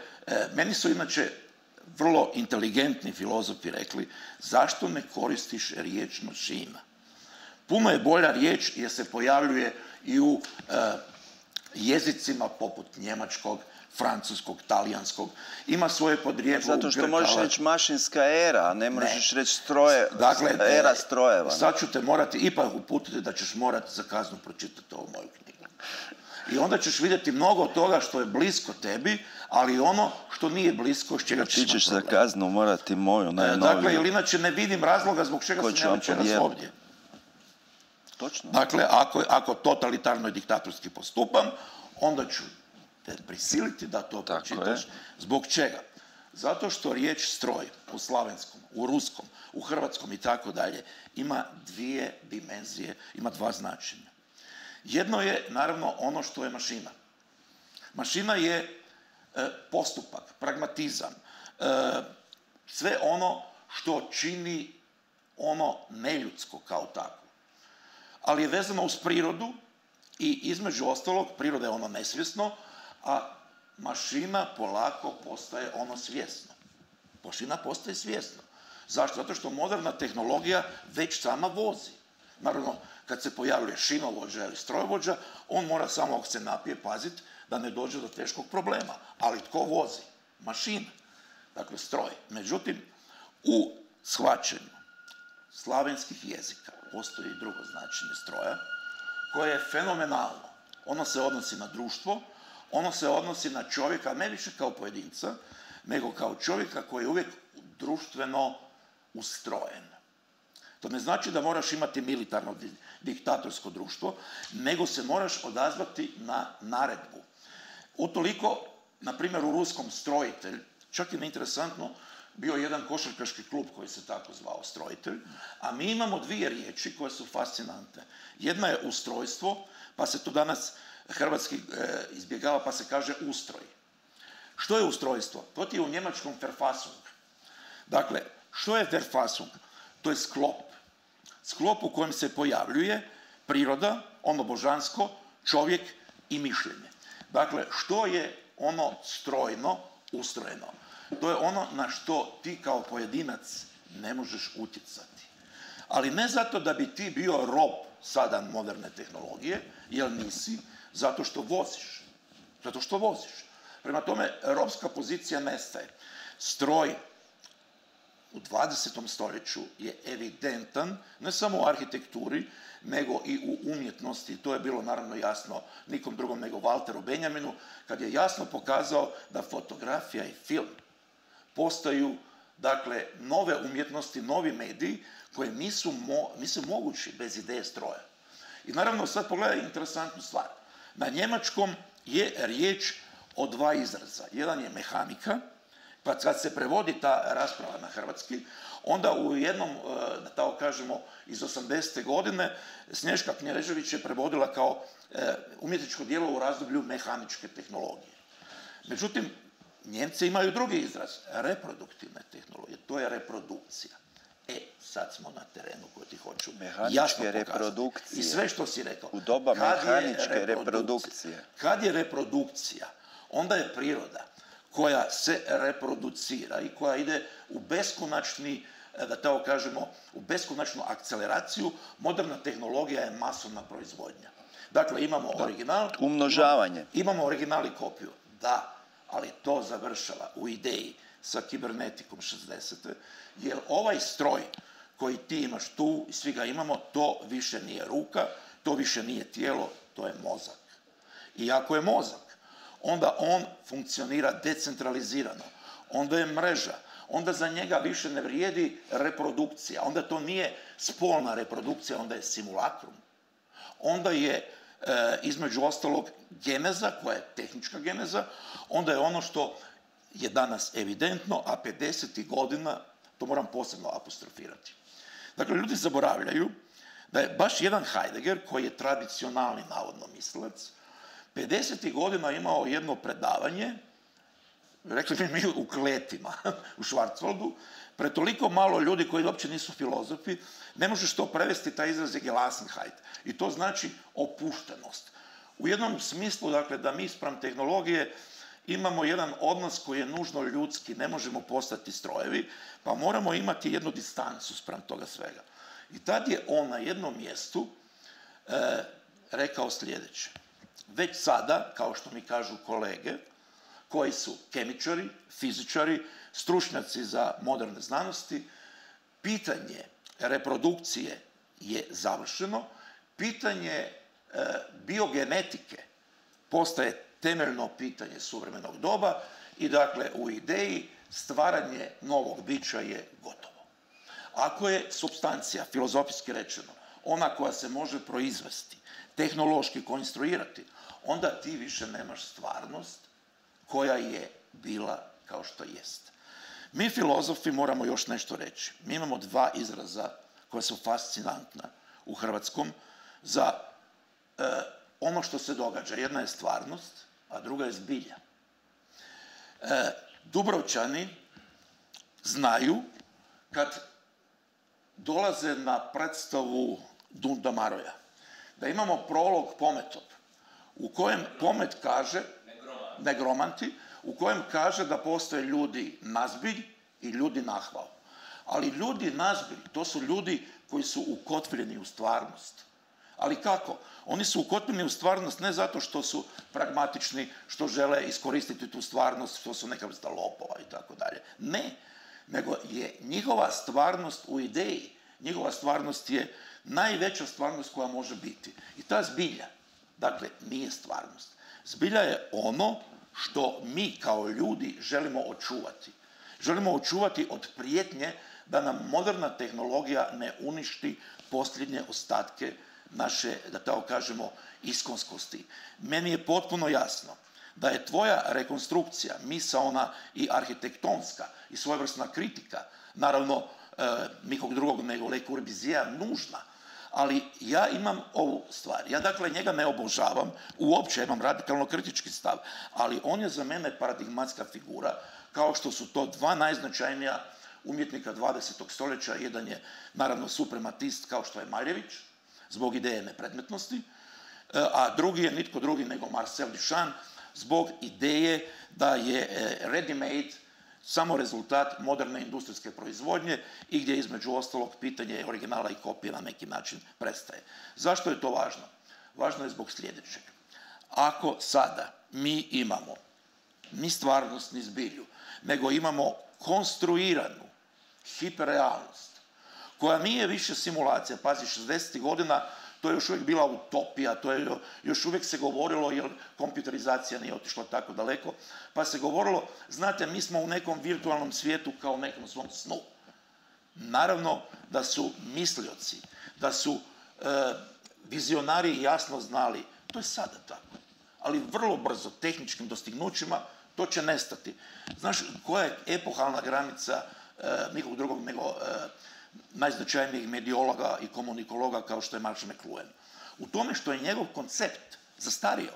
B: meni su inače vrlo inteligentni filozofi rekli zašto ne koristiš riječ mašina. Puno je bolja riječ jer se pojavljuje i u jezicima poput njemačkog, francuskog, talijanskog. Ima svoje podrijetlo.
A: Zato što možeš reći mašinska era, a ne možeš reći era strojeva.
B: Sad ću te morati ipak uputiti da ćeš morati za kaznu pročitati ovu moju knjigu. I onda ćeš vidjeti mnogo toga što je blisko tebi, ali ono što nije blisko, s čega ćeš imati problem.
A: Ti ćeš za kaznu morati moju najnoviju.
B: Dakle, jer inače ne vidim razloga zbog čega sam ja večeras ovdje.
A: Točno.
B: Dakle, ako totalitarno i diktatorski postupam, onda ću te prisiliti da to pročitaš. Zbog čega? Zato što riječ stroj u slavenskom, u ruskom, u hrvatskom i tako dalje ima dvije dimenzije, ima dva značenja. Jedno je, naravno, ono što je mašina. Mašina je postupak, pragmatizam, sve ono što čini ono neljudsko kao tako. Ali je vezano uz prirodu i između ostalog, priroda je ono nesvjesno, a mašina polako postaje ono svjesno. Mašina postaje svjesno. Zašto? Zato što moderna tehnologija već sama vozi. Naravno, kad se pojavljuje šinovođa ili strojovođa, on mora samo ako se napije paziti da ne dođe do teškog problema. Ali tko vozi? Mašina. Dakle, stroj. Međutim, u shvaćanju slavenskih jezika postoji i drugo značenje stroja, koje je fenomenalno. Ono se odnosi na društvo, ono se odnosi na čovjeka, ne više kao pojedinca, nego kao čovjeka koji je uvijek društveno ustrojen. To ne znači da moraš imati militarno diktatorsko društvo, nego se moraš odazvati na naredbu. Utoliko, na primjer, u ruskom strojitelj, čak je neinteresantno, bio jedan košarkaški klub koji se tako zvao Strojitelj, a mi imamo dvije riječi koje su fascinantne. Jedna je ustrojstvo, pa se to danas hrvatski izbjegava, pa se kaže ustroj. Što je ustrojstvo? To ti je u njemačkom Verfassung. Dakle, što je Verfassung? To je sklop. Sklop u kojem se pojavljuje priroda, ono božansko, čovjek i mišljenje. Dakle, što je ono strojno, ustrojeno? To je ono na što ti kao pojedinac ne možeš utjecati. Ali ne zato da bi ti bio rob sada moderne tehnologije, jer nisi, zato što voziš. Zato što voziš. Prema tome, robska pozicija nestaje. Stroj u 20. stoljeću je evidentan, ne samo u arhitekturi, nego i u umjetnosti. To je bilo naravno jasno nikom drugom nego Walteru Benjaminu, kad je jasno pokazao da fotografija i film postaju, dakle, nove umjetnosti, novi mediji koji nisu mogući bez ideje stroja. I naravno, sad pogledaj interesantnu stvar. Na njemačkom je riječ o dva izraza. Jedan je mehanika, pa kad se prevodi ta rasprava na hrvatski, onda u jednom, da tako kažemo, iz 80. godine Snježka Knježević je prevodila kao umjetničko djelo u razdoblju mehaničke tehnologije. Međutim, Njemci imaju drugi izraz, reproduktivne tehnologije, to je reprodukcija. Sad smo na terenu koji ti hoću
A: mehaničke reprodukcije.
B: I sve što si rekao.
A: U doba mehaničke reprodukcije.
B: Kad je reprodukcija, onda je priroda koja se reproducira i koja ide u beskonačni, da tako kažemo, u beskonačnu akceleraciju. Moderna tehnologija je masovna proizvodnja. Dakle, imamo original.
A: Umnožavanje.
B: Imamo original i kopiju. Da, ali to završava u ideji sa kibernetikom 60. jer ovaj stroj koji ti imaš tu i svi ga imamo, to više nije ruka, to više nije tijelo, to je mozak. I ako je mozak, onda on funkcionira decentralizirano, onda je mreža, onda za njega više ne vrijedi reprodukcija, onda to nije spolna reprodukcija, onda je simulakrum. Onda je između ostalog geneza, koja je tehnička geneza, onda je ono što je danas evidentno, a 50. godina, to moram posebno apostrofirati. Dakle, ljudi zaboravljaju da je baš jedan Heidegger, koji je tradicionalni navodno mislilac, 50. godina imao jedno predavanje, rekli bi mi u Kletima, u Schwarzwaldu, pred toliko malo ljudi koji uopće nisu filozofi, ne možeš to prevesti, taj izraz je Gelassenheit. I to znači opuštenost. U jednom smislu, dakle, da mi spram tehnologije imamo jedan odnos koji je nužno ljudski, ne možemo postati strojevi, pa moramo imati jednu distancu spram toga svega. I tad je on na jednom mjestu rekao sljedeće. Već sada, kao što mi kažu kolege, koji su kemičari, fizičari, stručnjaci za moderne znanosti, pitanje reprodukcije je završeno, pitanje biogenetike postaje temeljno pitanje suvremenog doba i dakle u ideji stvaranje novog bića je gotovo. Ako je supstancija, filozofijski rečeno, ona koja se može proizvesti, tehnološki konstruirati, onda ti više nemaš stvarnost koja je bila kao što jest. Mi filozofi moramo još nešto reći. Mi imamo dva izraza koja su fascinantna u hrvatskom za ono što se događa. Jedna je stvarnost, a druga je zbilja. Dubrovčani znaju kad dolaze na predstavu Dunda Maroja, da imamo prolog Pometov, u kojem Pomet kaže, Negromanti, u kojem kaže da postoje ljudi nazbilj i ljudi nahval. Ali ljudi nazbilj, to su ljudi koji su ukotvljeni u stvarnost. Ali kako? Oni su ukotvljeni u stvarnost ne zato što su pragmatični, što žele iskoristiti tu stvarnost, što su neka vrsta lopova i tako dalje. Ne, nego je njihova stvarnost u ideji. Njihova stvarnost je najveća stvarnost koja može biti. I ta zbilja, dakle, nije stvarnost. Zbilja je ono što mi kao ljudi želimo očuvati. Želimo očuvati od prijetnje da nam moderna tehnologija ne uništi posljednje ostatke naše, da tako kažemo, iskonskosti. Meni je potpuno jasno da je tvoja rekonstrukcija, misaona i arhitektonska i svojevrsna kritika, naravno nikog drugog nego Le Corbusiera, nužna. Ali ja imam ovu stvar. Ja dakle njega ne obožavam, uopće imam radikalno kritički stav, ali on je za mene paradigmatska figura, kao što su to dva najznačajnija umjetnika 20. stoljeća. Jedan je naravno suprematist kao što je Maljević, zbog ideje nepredmetnosti, a drugi je nitko drugi nego Marcel Duchamp, zbog ideje da je ready-made samo rezultat moderne industrijske proizvodnje i gdje između ostalog pitanje originala i kopije na neki način prestaje. Zašto je to važno? Važno je zbog sljedećeg. Ako sada mi imamo ni stvarnost ni zbilju, nego imamo konstruiranu hiperrealnost koja nije više simulacija. Pazi, 60. godina to je još uvijek bila utopija, to je još uvijek se govorilo, jer kompjuterizacija nije otišla tako daleko, pa se govorilo, znate, mi smo u nekom virtualnom svijetu kao u nekom svom snu. Naravno da su mislioci, da su vizionari jasno znali, to je sada tako, ali vrlo brzo tehničkim dostignućima to će nestati. Znaš koja je epohalna granica nikog drugog nego najznačajnijih mediologa i komunikologa kao što je Marshall McLuhan? U tome što je njegov koncept zastario.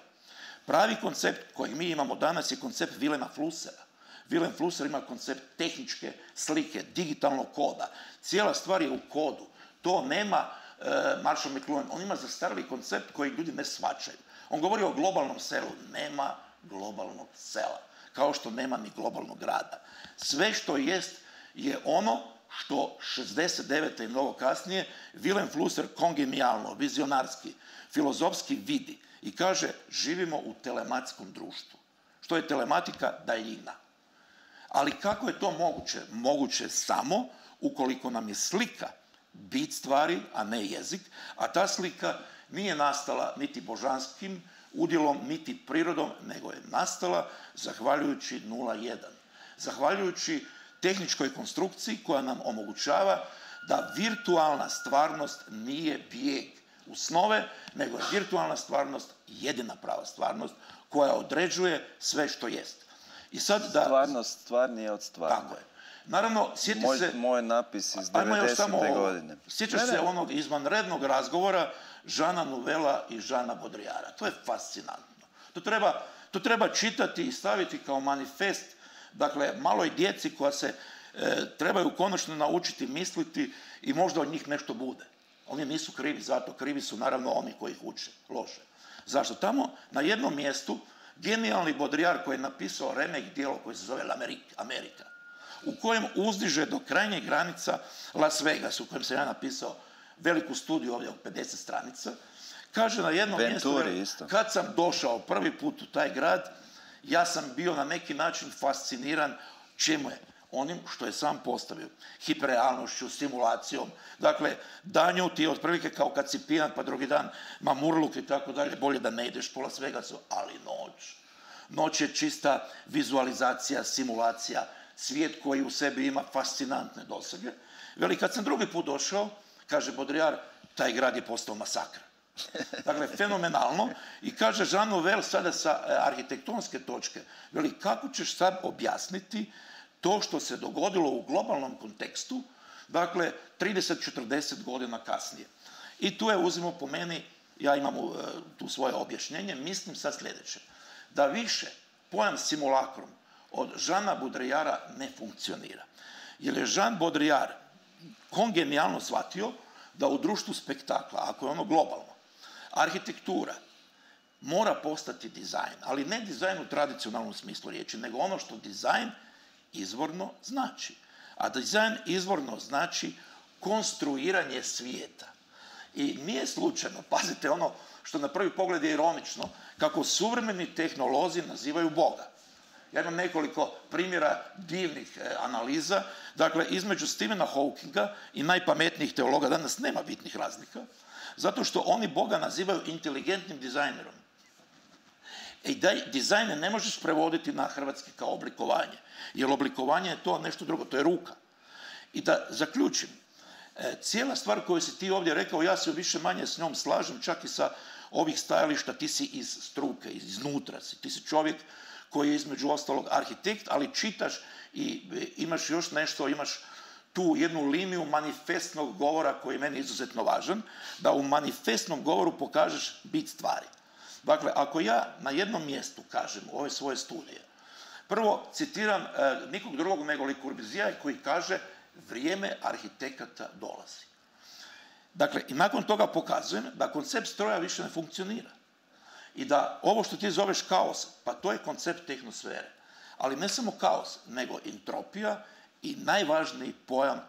B: Pravi koncept kojeg mi imamo danas je koncept Wilhelma Flussera. Wilhelm Flusser ima koncept tehničke slike, digitalnog koda. Cijela stvar je u kodu. To nema Marshall McLuhan. On ima zastarili koncept koji ljudi ne shvaćaju. On govori o globalnom selu. Nema globalnog sela. Kao što nema ni globalnog grada. Sve što jest je ono što 69. i mnogo kasnije Wilhelm Flusser kongenijalno, vizionarski, filozofski vidi i kaže živimo u telematskom društvu. Što je telematika? Daljina. Ali kako je to moguće? Moguće samo ukoliko nam je slika bit stvari, a ne jezik, a ta slika nije nastala niti božanskim udjelom, niti prirodom, nego je nastala zahvaljujući 0,1. Zahvaljujući tehničkoj konstrukciji koja nam omogućava da virtualna stvarnost nije bijeg u snove, nego je virtualna stvarnost jedina prava stvarnost koja određuje sve što jest.
A: I sad da... Stvarnost stvarnije od stvarne.
B: Tako je. Naravno, sjeti se...
A: Moj napis iz 90. godine.
B: Sjećaš se onog izvanrednog razgovora Žana Nouvellea i Žana Baudrillarda. To je fascinantno. To treba čitati i staviti kao manifest, dakle, maloj djeci koja se trebaju konačno naučiti misliti i možda od njih nešto bude. Oni nisu krivi za to, krivi su naravno oni koji ih uče loše. Zašto? Tamo na jednom mjestu genijalni Baudrillard koji je napisao remake djelo koje se zove Amerika, u kojem uzdiže do krajnjih granica Las Vegas, u kojem sam ja napisao veliku studiju ovdje od 50 stranica, kaže na jednom mjestu, kad sam došao prvi put u taj grad, ja sam bio na neki način fasciniran čemu je? Onim što je sam postavio. Hiperrealnošću, simulacijom. Dakle, danju ti je otprilike kao kad si pijan pa drugi dan mamurluk i tako dalje. Bolje da ne ideš po Las Vegasu, ali noć. Noć je čista vizualizacija, simulacija, svijet koji u sebi ima fascinantne dosege. Veli, kad sam drugi put došao, kaže Baudrillard, taj grad je postao masakr. Dakle, fenomenalno. I kaže Jean Nouvel sada sa arhitektonske točke, veli, kako ćeš sad objasniti to što se dogodilo u globalnom kontekstu, dakle, 30-40 godina kasnije. I tu je, uzimo po meni, ja imam tu svoje objašnjenje, mislim sad sljedeće. Da više pojam simulakrum od Žana Baudrillarda ne funkcionira. Jer je Jean Baudrillard kongenijalno shvatio da u društvu spektakla, ako je ono globalno, arhitektura mora postati dizajn, ali ne dizajn u tradicionalnom smislu riječi, nego ono što dizajn izvorno znači. A dizajn izvorno znači konstruiranje svijeta. I nije slučajno, pazite ono što na prvi pogled je ironično, kako suvremeni tehnolozi nazivaju Boga. Ja imam nekoliko primjera divnih analiza. Dakle, između Stephena Hawkinga i najpametnijih teologa danas nema bitnih razlika, zato što oni Boga nazivaju inteligentnim dizajnerom. I dizajn ne možeš prevoditi na hrvatski kao oblikovanje, jer oblikovanje je to nešto drugo, to je ruka. I da zaključim, cijela stvar koju si ti ovdje rekao, ja se više manje s njom slažem, čak i sa ovih stajališta, ti si iz struke, iznutra si, ti si čovjek koji je između ostalog arhitekt, ali čitaš i imaš još nešto, imaš tu jednu liniju manifestnog govora koji je meni izuzetno važan, da u manifestnom govoru pokažeš bit stvari. Dakle, ako ja na jednom mjestu kažem ove svoje studije, prvo citiram nikog drugog nego Le Corbusiera koji kaže vrijeme arhitekata dolazi. Dakle, i nakon toga pokazujem da koncept stroja više ne funkcionira. I da ovo što ti zoveš kaos, pa to je koncept tehnosfere. Ali ne samo kaos, nego entropija i najvažniji pojam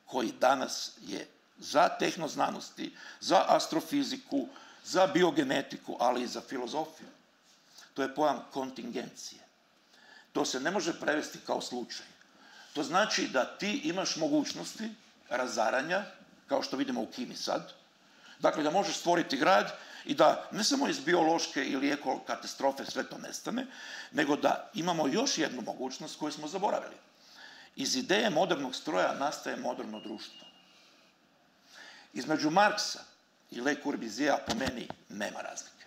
B: koji danas je za tehnoznanosti, za astrofiziku, za biogenetiku, ali i za filozofiju. To je pojam kontingencije. To se ne može prevesti kao slučaj. To znači da ti imaš mogućnosti razaranja, kao što vidimo u Kini sad. Dakle, da možeš stvoriti grad i da ne samo iz biološke ili ekokatastrofe sve to nestane, nego da imamo još jednu mogućnost koju smo zaboravili. Iz ideje modernog stroja nastaje moderno društvo. Između Marksa i Le Corbusiera po meni nema razlike.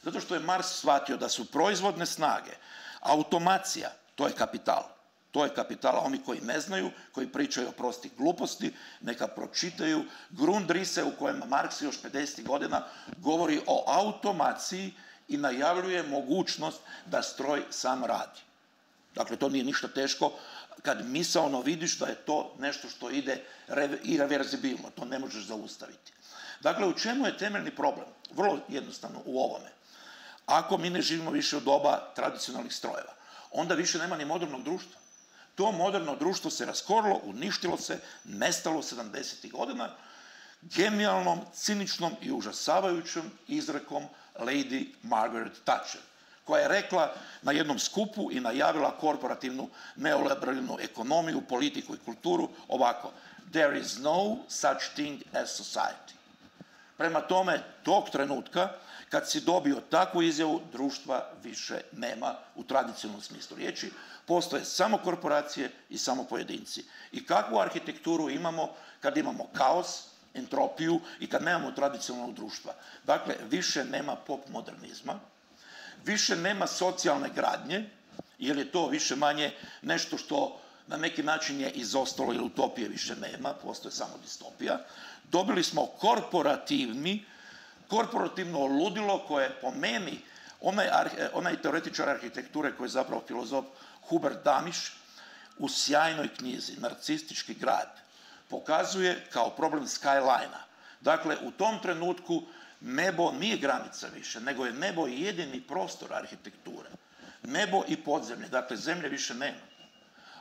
B: Zato što je Marks shvatio da su proizvodne snage, automacija, to je kapital. To je kapital, a oni koji ne znaju, koji pričaju o prostih gluposti, neka pročitaju Grundrisse u kojem Marks još 50. godina govori o automaciji i najavljuje mogućnost da stroj sam radi. Dakle, to nije ništa teško kad misaono vidiš da je to nešto što ide irreverzibilno, to ne možeš zaustaviti. Dakle, u čemu je temeljni problem? Vrlo jednostavno u ovome. Ako mi ne živimo više u doba tradicionalnih strojeva, onda više nema ni modernog društva. To moderno društvo se raskorilo, uništilo se, nestalo 70. godina genijalnom, ciničnom i užasavajućom izrekom Lady Margaret Thatcher, koja je rekla na jednom skupu i najavila korporativnu neoliberalnu ekonomiju, politiku i kulturu ovako: There is no such thing as society. Prema tome, tog trenutka, kad si dobio takvu izjavu, društva više nema u tradicionalnom smislu riječi. Postoje samo korporacije i samo pojedinci. I kakvu arhitekturu imamo kad imamo kaos, entropiju i kad nemamo tradicionalnog društva? Dakle, više nema popmodernizma, više nema socijalne gradnje, jer je to više manje nešto što na neki način je izostalo, jer utopije više nema, postoje samo distopija. Dobili smo korporativno ludilo koje po meni, onaj teoretičar arhitekture koji je zapravo filozof Hubert Damisch u sjajnoj knjizi Narcistički grad pokazuje kao problem skyline-a. Dakle, u tom trenutku nebo nije granica više, nego je nebo jedini prostor arhitekture. Nebo i podzemlje, dakle zemlje više nema.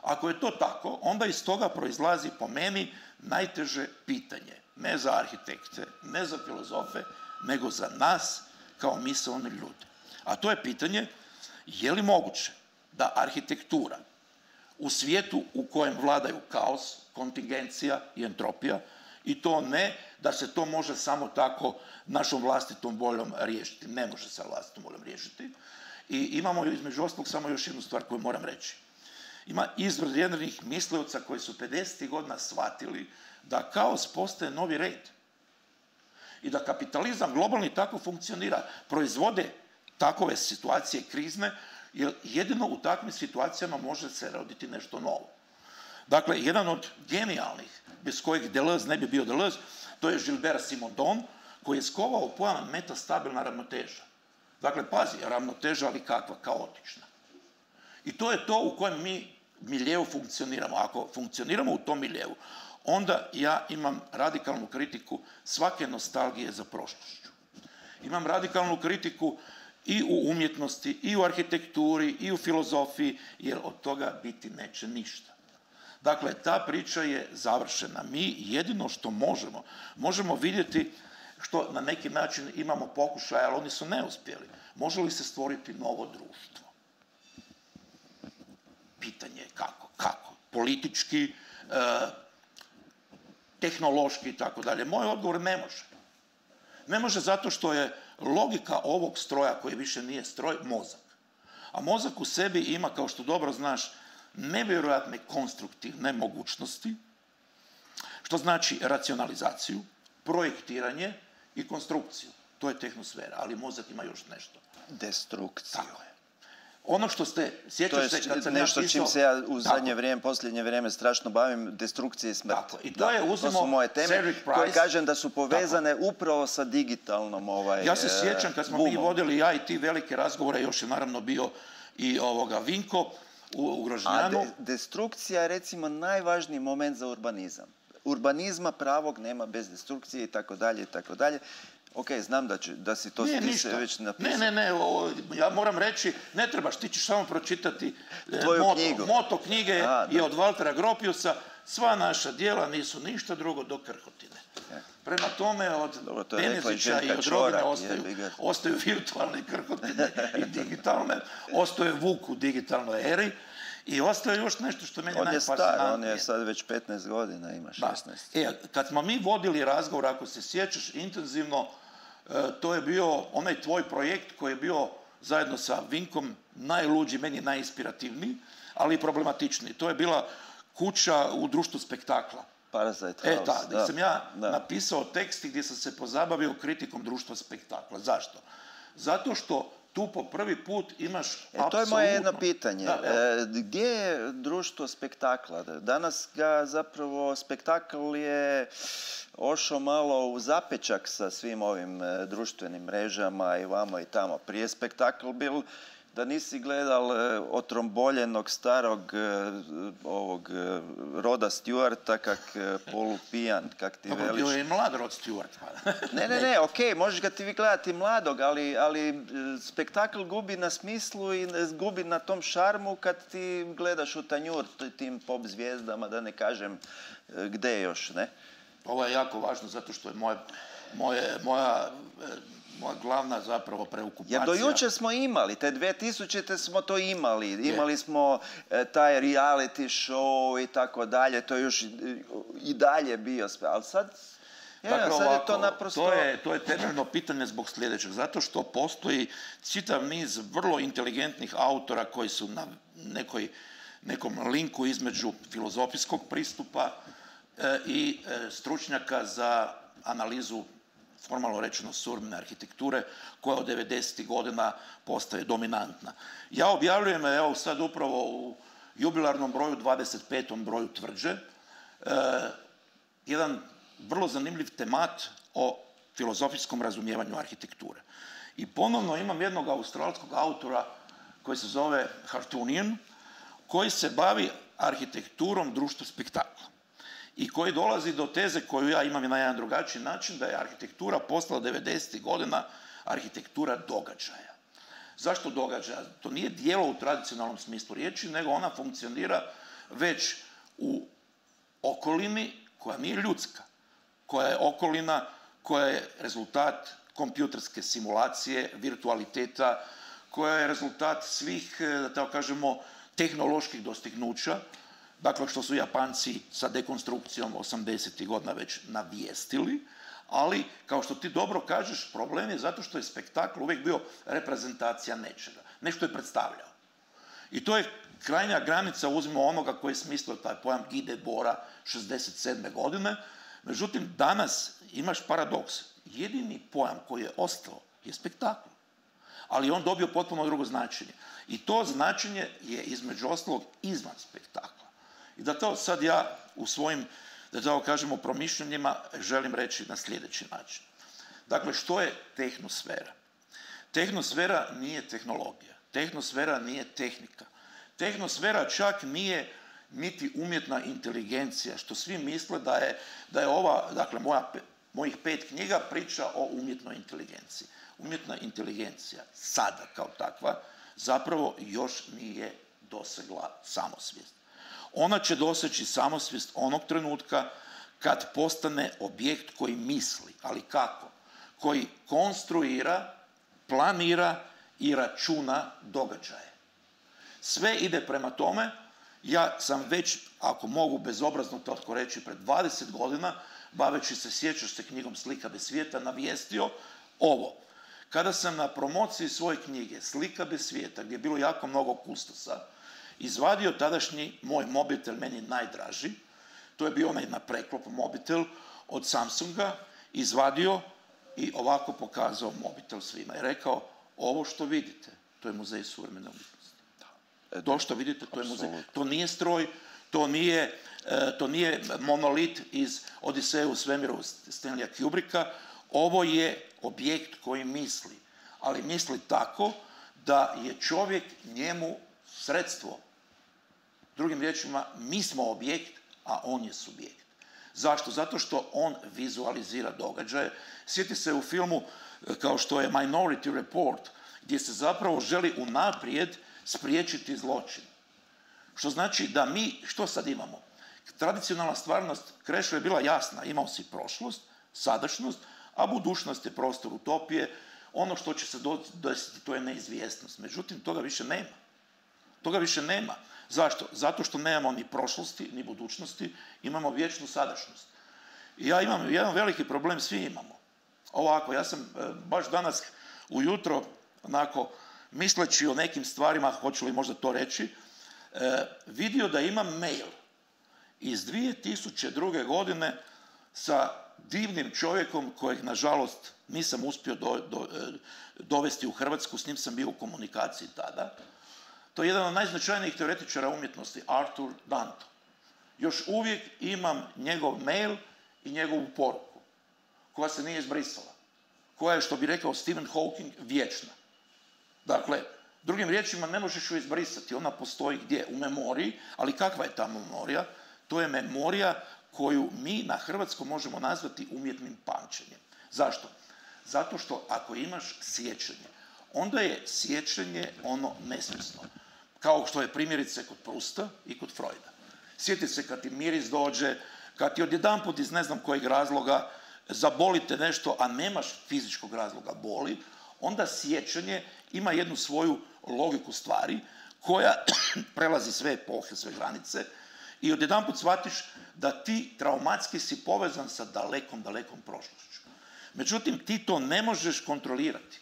B: Ako je to tako, onda iz toga proizlazi po meni najteže pitanje. Ne za arhitekte, ne za filozofe, nego za nas kao misaoni ljudi. A to je pitanje, je li moguće da arhitektura u svijetu u kojem vladaju kaos, kontingencija i entropija, i to ne da se to može samo tako našom vlastitom voljom riješiti. Ne može se vlastitom voljom riješiti. I imamo između ostalog samo još jednu stvar koju moram reći. Ima izvor jednih mislioca koji su 50. godina shvatili da kaos postaje novi red. I da kapitalizam globalni tako funkcionira. Proizvode takove situacije krizne, jer jedino u takvim situacijama može se roditi nešto novo. Dakle, jedan od genijalnih, bez kojeg Deleuze ne bi bio Deleuze, to je Gilbert Simondon, koji je skovao pojam metastabilna ravnoteža. Dakle, pazi, ravnoteža, ali kakva? Kaotična. I to je to u kojem mi miljeu funkcioniramo. Ako funkcioniramo u tom miljeu, onda ja imam radikalnu kritiku svake nostalgije za prošlošću. Imam radikalnu kritiku i u umjetnosti, i u arhitekturi, i u filozofiji, jer od toga biti neće ništa. Dakle, ta priča je završena. Mi jedino što možemo vidjeti što na neki način imamo pokušaj, ali oni su neuspjeli. Može li se stvoriti novo društvo? Pitanje je kako. Kako? Politički, tehnološki i tako dalje. Moj odgovor ne može. Ne može zato što je logika ovog stroja, koji više nije stroj, mozak. A mozak u sebi ima, kao što dobro znaš, nevjerojatne konstruktivne mogućnosti, što znači racionalizaciju, projektiranje i konstrukciju. To je tehnosfera, ali mozak ima još nešto.
A: Destrukciju.
B: Tako je. Ono što ste, sjećaš se kad sam
A: nešto čim se ja u zadnje vrijeme, posljednje vrijeme strašno bavim, destrukcija i smrt.
B: Tako. I to je uzimo
A: to su moje teme koje kažem da su povezane upravo sa digitalnom
B: Ja se sjećam kad smo mi vodili ja i ti velike razgovore, još je naravno bio i Vinko u Grožnjanu.
A: A destrukcija je recimo najvažniji moment za urbanizam. Urbanizma pravog nema bez destrukcije i tako dalje i tako dalje. Ok, znam da si to već napisao.
B: Ne, ja moram reći, ne trebaš, ti ćeš samo pročitati
A: knjigu.
B: Moto knjige je od Valtera Gropiusa, sva naša djela nisu ništa drugo do krhotine. Prema tome, od Penezića i od Robina ostaju virtualne krhotine i digitalne, ostaje Vuk u digitalnoj eri i ostaje još nešto što meni najfascinantnije.
A: On je sad već 15 godina, ima 16.
B: Kad smo mi vodili razgovor, ako se sjećaš intenzivno, to je bio onaj tvoj projekt koji je bio zajedno sa Vinkom najluđi, meni najinspirativniji, ali i problematičniji. To je bila kuća u društvu spektakla.
A: Parasite House.
B: Gdje sam ja napisao tekst gdje sam se pozabavio kritikom društva spektakla. Zašto? Zato što tu po prvi put imaš apsolutno...
A: To je moje jedno pitanje. Gdje je društvo spektakla? Danas ga zapravo spektakl je ošao malo u zapečak sa svim ovim društvenim mrežama i vamo i tamo. Prije spektakl bil da nisi gledal otromboljenog starog ovog Roda Stewarta kak polupijan, kak ti veliš.
B: Bio je i mlad Rod Stewart.
A: Ne, okej, možeš ga ti gledati mladog, ali spektakl gubi na smislu i gubi na tom šarmu kad ti gledaš u tanjur tim pop zvijezdama, da ne kažem gde još, ne?
B: Ovo je jako važno zato što je moja glavna zapravo preokupacija.
A: Jer do jučer smo imali, te 2000-te smo to imali. Imali smo taj reality show i tako dalje, to je još i dalje bio sve, ali sad...
B: Dakle,
A: sad je to naprosto...
B: To je temeljno pitanje zbog sljedećeg. Zato što postoji čitav niz vrlo inteligentnih autora koji su na nekom linku između filozofijskog pristupa i stručnjaka za analizu, formalno rečeno, suvremene arhitekture, koja od 90. godina postaje dominantna. Ja objavljujem, evo sad upravo u jubilarnom broju, 25. broju Tvrđe, jedan vrlo zanimljiv temat o filozofijskom razumijevanju arhitekture. I ponovno imam jednog australskog autora koji se zove Hartunian, koji se bavi arhitekturom društva spektakla i koji dolazi do teze koju ja imam na jedan drugačiji način, da je arhitektura postala 90. godina arhitektura događaja. Zašto događaja? To nije djelo u tradicionalnom smislu riječi, nego ona funkcionira već u okolini koja nije ljudska, koja je okolina, koja je rezultat kompjuterske simulacije, virtualiteta, koja je rezultat svih, da tako kažemo, tehnoloških dostignuća, dakle što su Japanci sa dekonstrukcijom 80. godina već navijestili, ali kao što ti dobro kažeš, problem je zato što je spektakl uvijek bio reprezentacija nečega. Nešto je predstavljao. I to je krajnja granica, uzmimo onoga koji je smislio taj pojam Guy Debord 67. godine. Međutim, danas imaš paradoks. Jedini pojam koji je ostao je spektakl. Ali on dobio potpuno drugo značenje. I to značenje je između ostalog izvan spektakla. I da to sad ja u svojim, da tako kažemo, promišljanjima želim reći na sljedeći način. Dakle, što je tehnosfera? Tehnosfera nije tehnologija. Tehnosfera nije tehnika. Tehnosfera čak nije niti umjetna inteligencija, što svi misle da je ova, dakle, mojih 5 knjiga priča o umjetnoj inteligenciji. Umjetna inteligencija sada kao takva zapravo još nije dosegla samosvijest. Ona će doseći samosvijest onog trenutka kad postane objekt koji misli, ali kako? Koji konstruira, planira i računa događaje. Sve ide prema tome. Ja sam već, ako mogu bezobrazno tako reći, pred 20 godina, baveći se, sjećaš se, knjigom Slika bez svijeta, navijestio ovo. Kada sam na promociji svoje knjige Slika bez svijeta, gdje je bilo jako mnogo kustosa, izvadio tadašnji moj mobitel, meni najdraži, to je bio onaj na preklop mobitel od Samsunga, izvadio i ovako pokazao mobitel svima i rekao, ovo što vidite, to je muzej suvremene umjetnosti. To što vidite, to je muzej. To nije stroj, to nije monolit iz Odiseja u svemiru Stanleya Kubricka, ovo je objekt koji misli, ali misli tako da je čovjek njemu sredstvo. Drugim riječima, mi smo objekt, a on je subjekt. Zašto? Zato što on vizualizira događaje. Sjeti se u filmu kao što je Minority Report, gdje se zapravo želi unaprijed spriječiti zločin. Što znači da mi, što sad imamo? Tradicionalna stvarnost Krešu je bila jasna. Imao si prošlost, sadašnjost, a budućnost je prostor utopije. Ono što će se desiti, to je neizvjesnost. Međutim, toga više nema. Toga više nema. Zašto? Zato što nemamo ni prošlosti, ni budućnosti, imamo vječnu sadašnjost. I ja imam jedan veliki problem, svi imamo. Ovako, ja sam baš danas ujutro, onako, misleći o nekim stvarima, hoću li možda to reći, vidio da imam mail iz 2002. godine sa divnim čovjekom kojeg, nažalost, nisam uspio dovesti u Hrvatsku, s njim sam bio u komunikaciji tada. To je jedan od najznačajnijih teoretičara umjetnosti, Arthur Danto. Još uvijek imam njegov mail i njegovu poruku, koja se nije izbrisala, koja je, što bi rekao Stephen Hawking, vječna. Dakle, drugim riječima, ne možeš ju izbrisati, ona postoji gdje? U memoriji, ali kakva je ta memorija? To je memorija koju mi na hrvatskom možemo nazvati umjetnim pamćenjem. Zašto? Zato što ako imaš sjećanje, onda je sjećanje ono nesvjesno. Kao što je primjerice kod Prusta i kod Freuda. Sjeti se kad ti miris dođe, kad ti odjedanput iz ne znam kojeg razloga zabolite nešto, a nemaš fizičkog razloga boli, onda sjećanje ima jednu svoju logiku stvari koja prelazi sve epohe, sve granice i odjedanput shvatiš da ti traumatski si povezan sa dalekom prošlošću. Međutim, ti to ne možeš kontrolirati.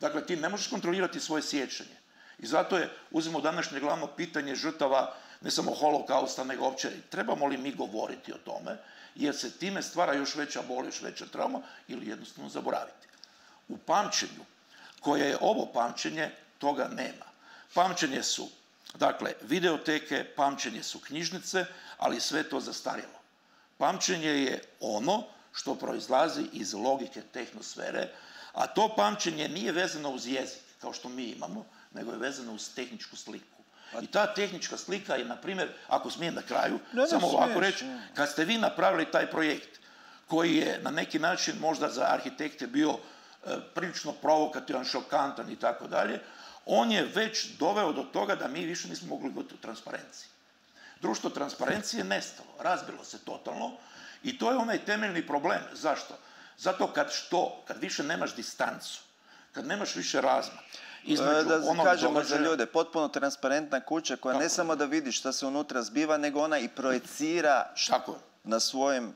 B: Dakle, ti ne možeš kontrolirati svoje sjećanje. I zato je, uzmimo današnje glavno pitanje žrtava, ne samo holokausta, nego opće, trebamo li mi govoriti o tome, jer se time stvara još veća bol, još veća trauma, ili jednostavno zaboraviti. U pamćenju, koje je ovo pamćenje, toga nema. Pamćenje su, dakle, videoteke, pamćenje su knjižnice, ali sve to zastarjelo. Pamćenje je ono što proizlazi iz logike tehnosfere, a to pamćenje nije vezano uz jezik, kao što mi imamo, nego je vezano uz tehničku sliku. I ta tehnička slika je, na primjer, ako smijem na kraju, samo ovako reći, kad ste vi napravili taj projekt, koji je na neki način možda za arhitekte bio prilično provokativan, šokantan i tako dalje, on je već doveo do toga da mi više nismo mogli govoriti o transparenciji. Društvo transparencije je nestalo, razbilo se totalno i to je onaj temeljni problem. Zašto? Zato kad više nemaš distancu, kad nemaš više razmak.
A: Da kažemo za ljude, potpuno transparentna kuća koja ne samo da vidi šta se unutra zbiva, nego ona i projecira na svojim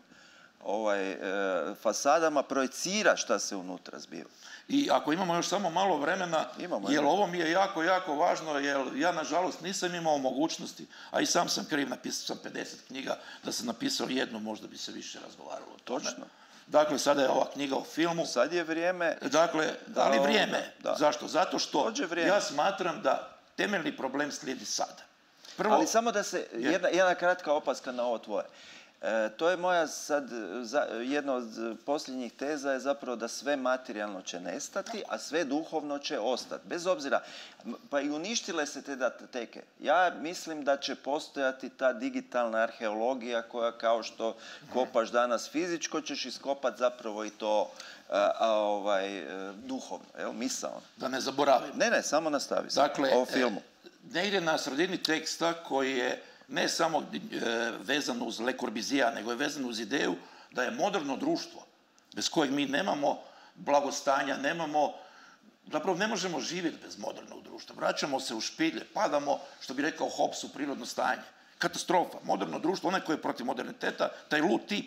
A: fasadama, projecira šta se unutra zbiva.
B: I ako imamo još samo malo vremena, jer ovo mi je jako, jako važno, jer ja nažalost nisam imao mogućnosti, a i sam sam kriv, napisao sam 50 knjiga, da sam napisao jednu, možda bi se više razgovaralo o tome.
A: Točno.
B: Dakle, sada je ova knjiga o filmu.
A: Sad je vrijeme.
B: Dakle, ali vrijeme. Zašto? Zato što ja smatram da temeljni problem slijedi sada.
A: Prvo, ali samo da se, jedna kratka opaska na ovo tvoje. To je moja sad, jedna od posljednjih teza je zapravo da sve materijalno će nestati, a sve duhovno će ostati. Bez obzira, pa i uništile se te datoteke. Ja mislim da će postojati ta digitalna arheologija koja kao što kopaš danas fizičko, ćeš iskopati zapravo i to duhovno, misaono.
B: Da ne zaboravim.
A: Ne, samo nastavi o filmu.
B: Negdje na sredini teksta koji je ne samo vezano uz Le Corbusier'a, nego je vezano uz ideju da je moderno društvo, bez kojeg mi nemamo blagostanja, zapravo ne možemo živjeti bez modernog društva. Vraćamo se u špilje, padamo, što bi rekao Hobbes, u prirodno stanje. Katastrofa. Moderno društvo, onaj koji je protiv moderniteta, taj lud tip.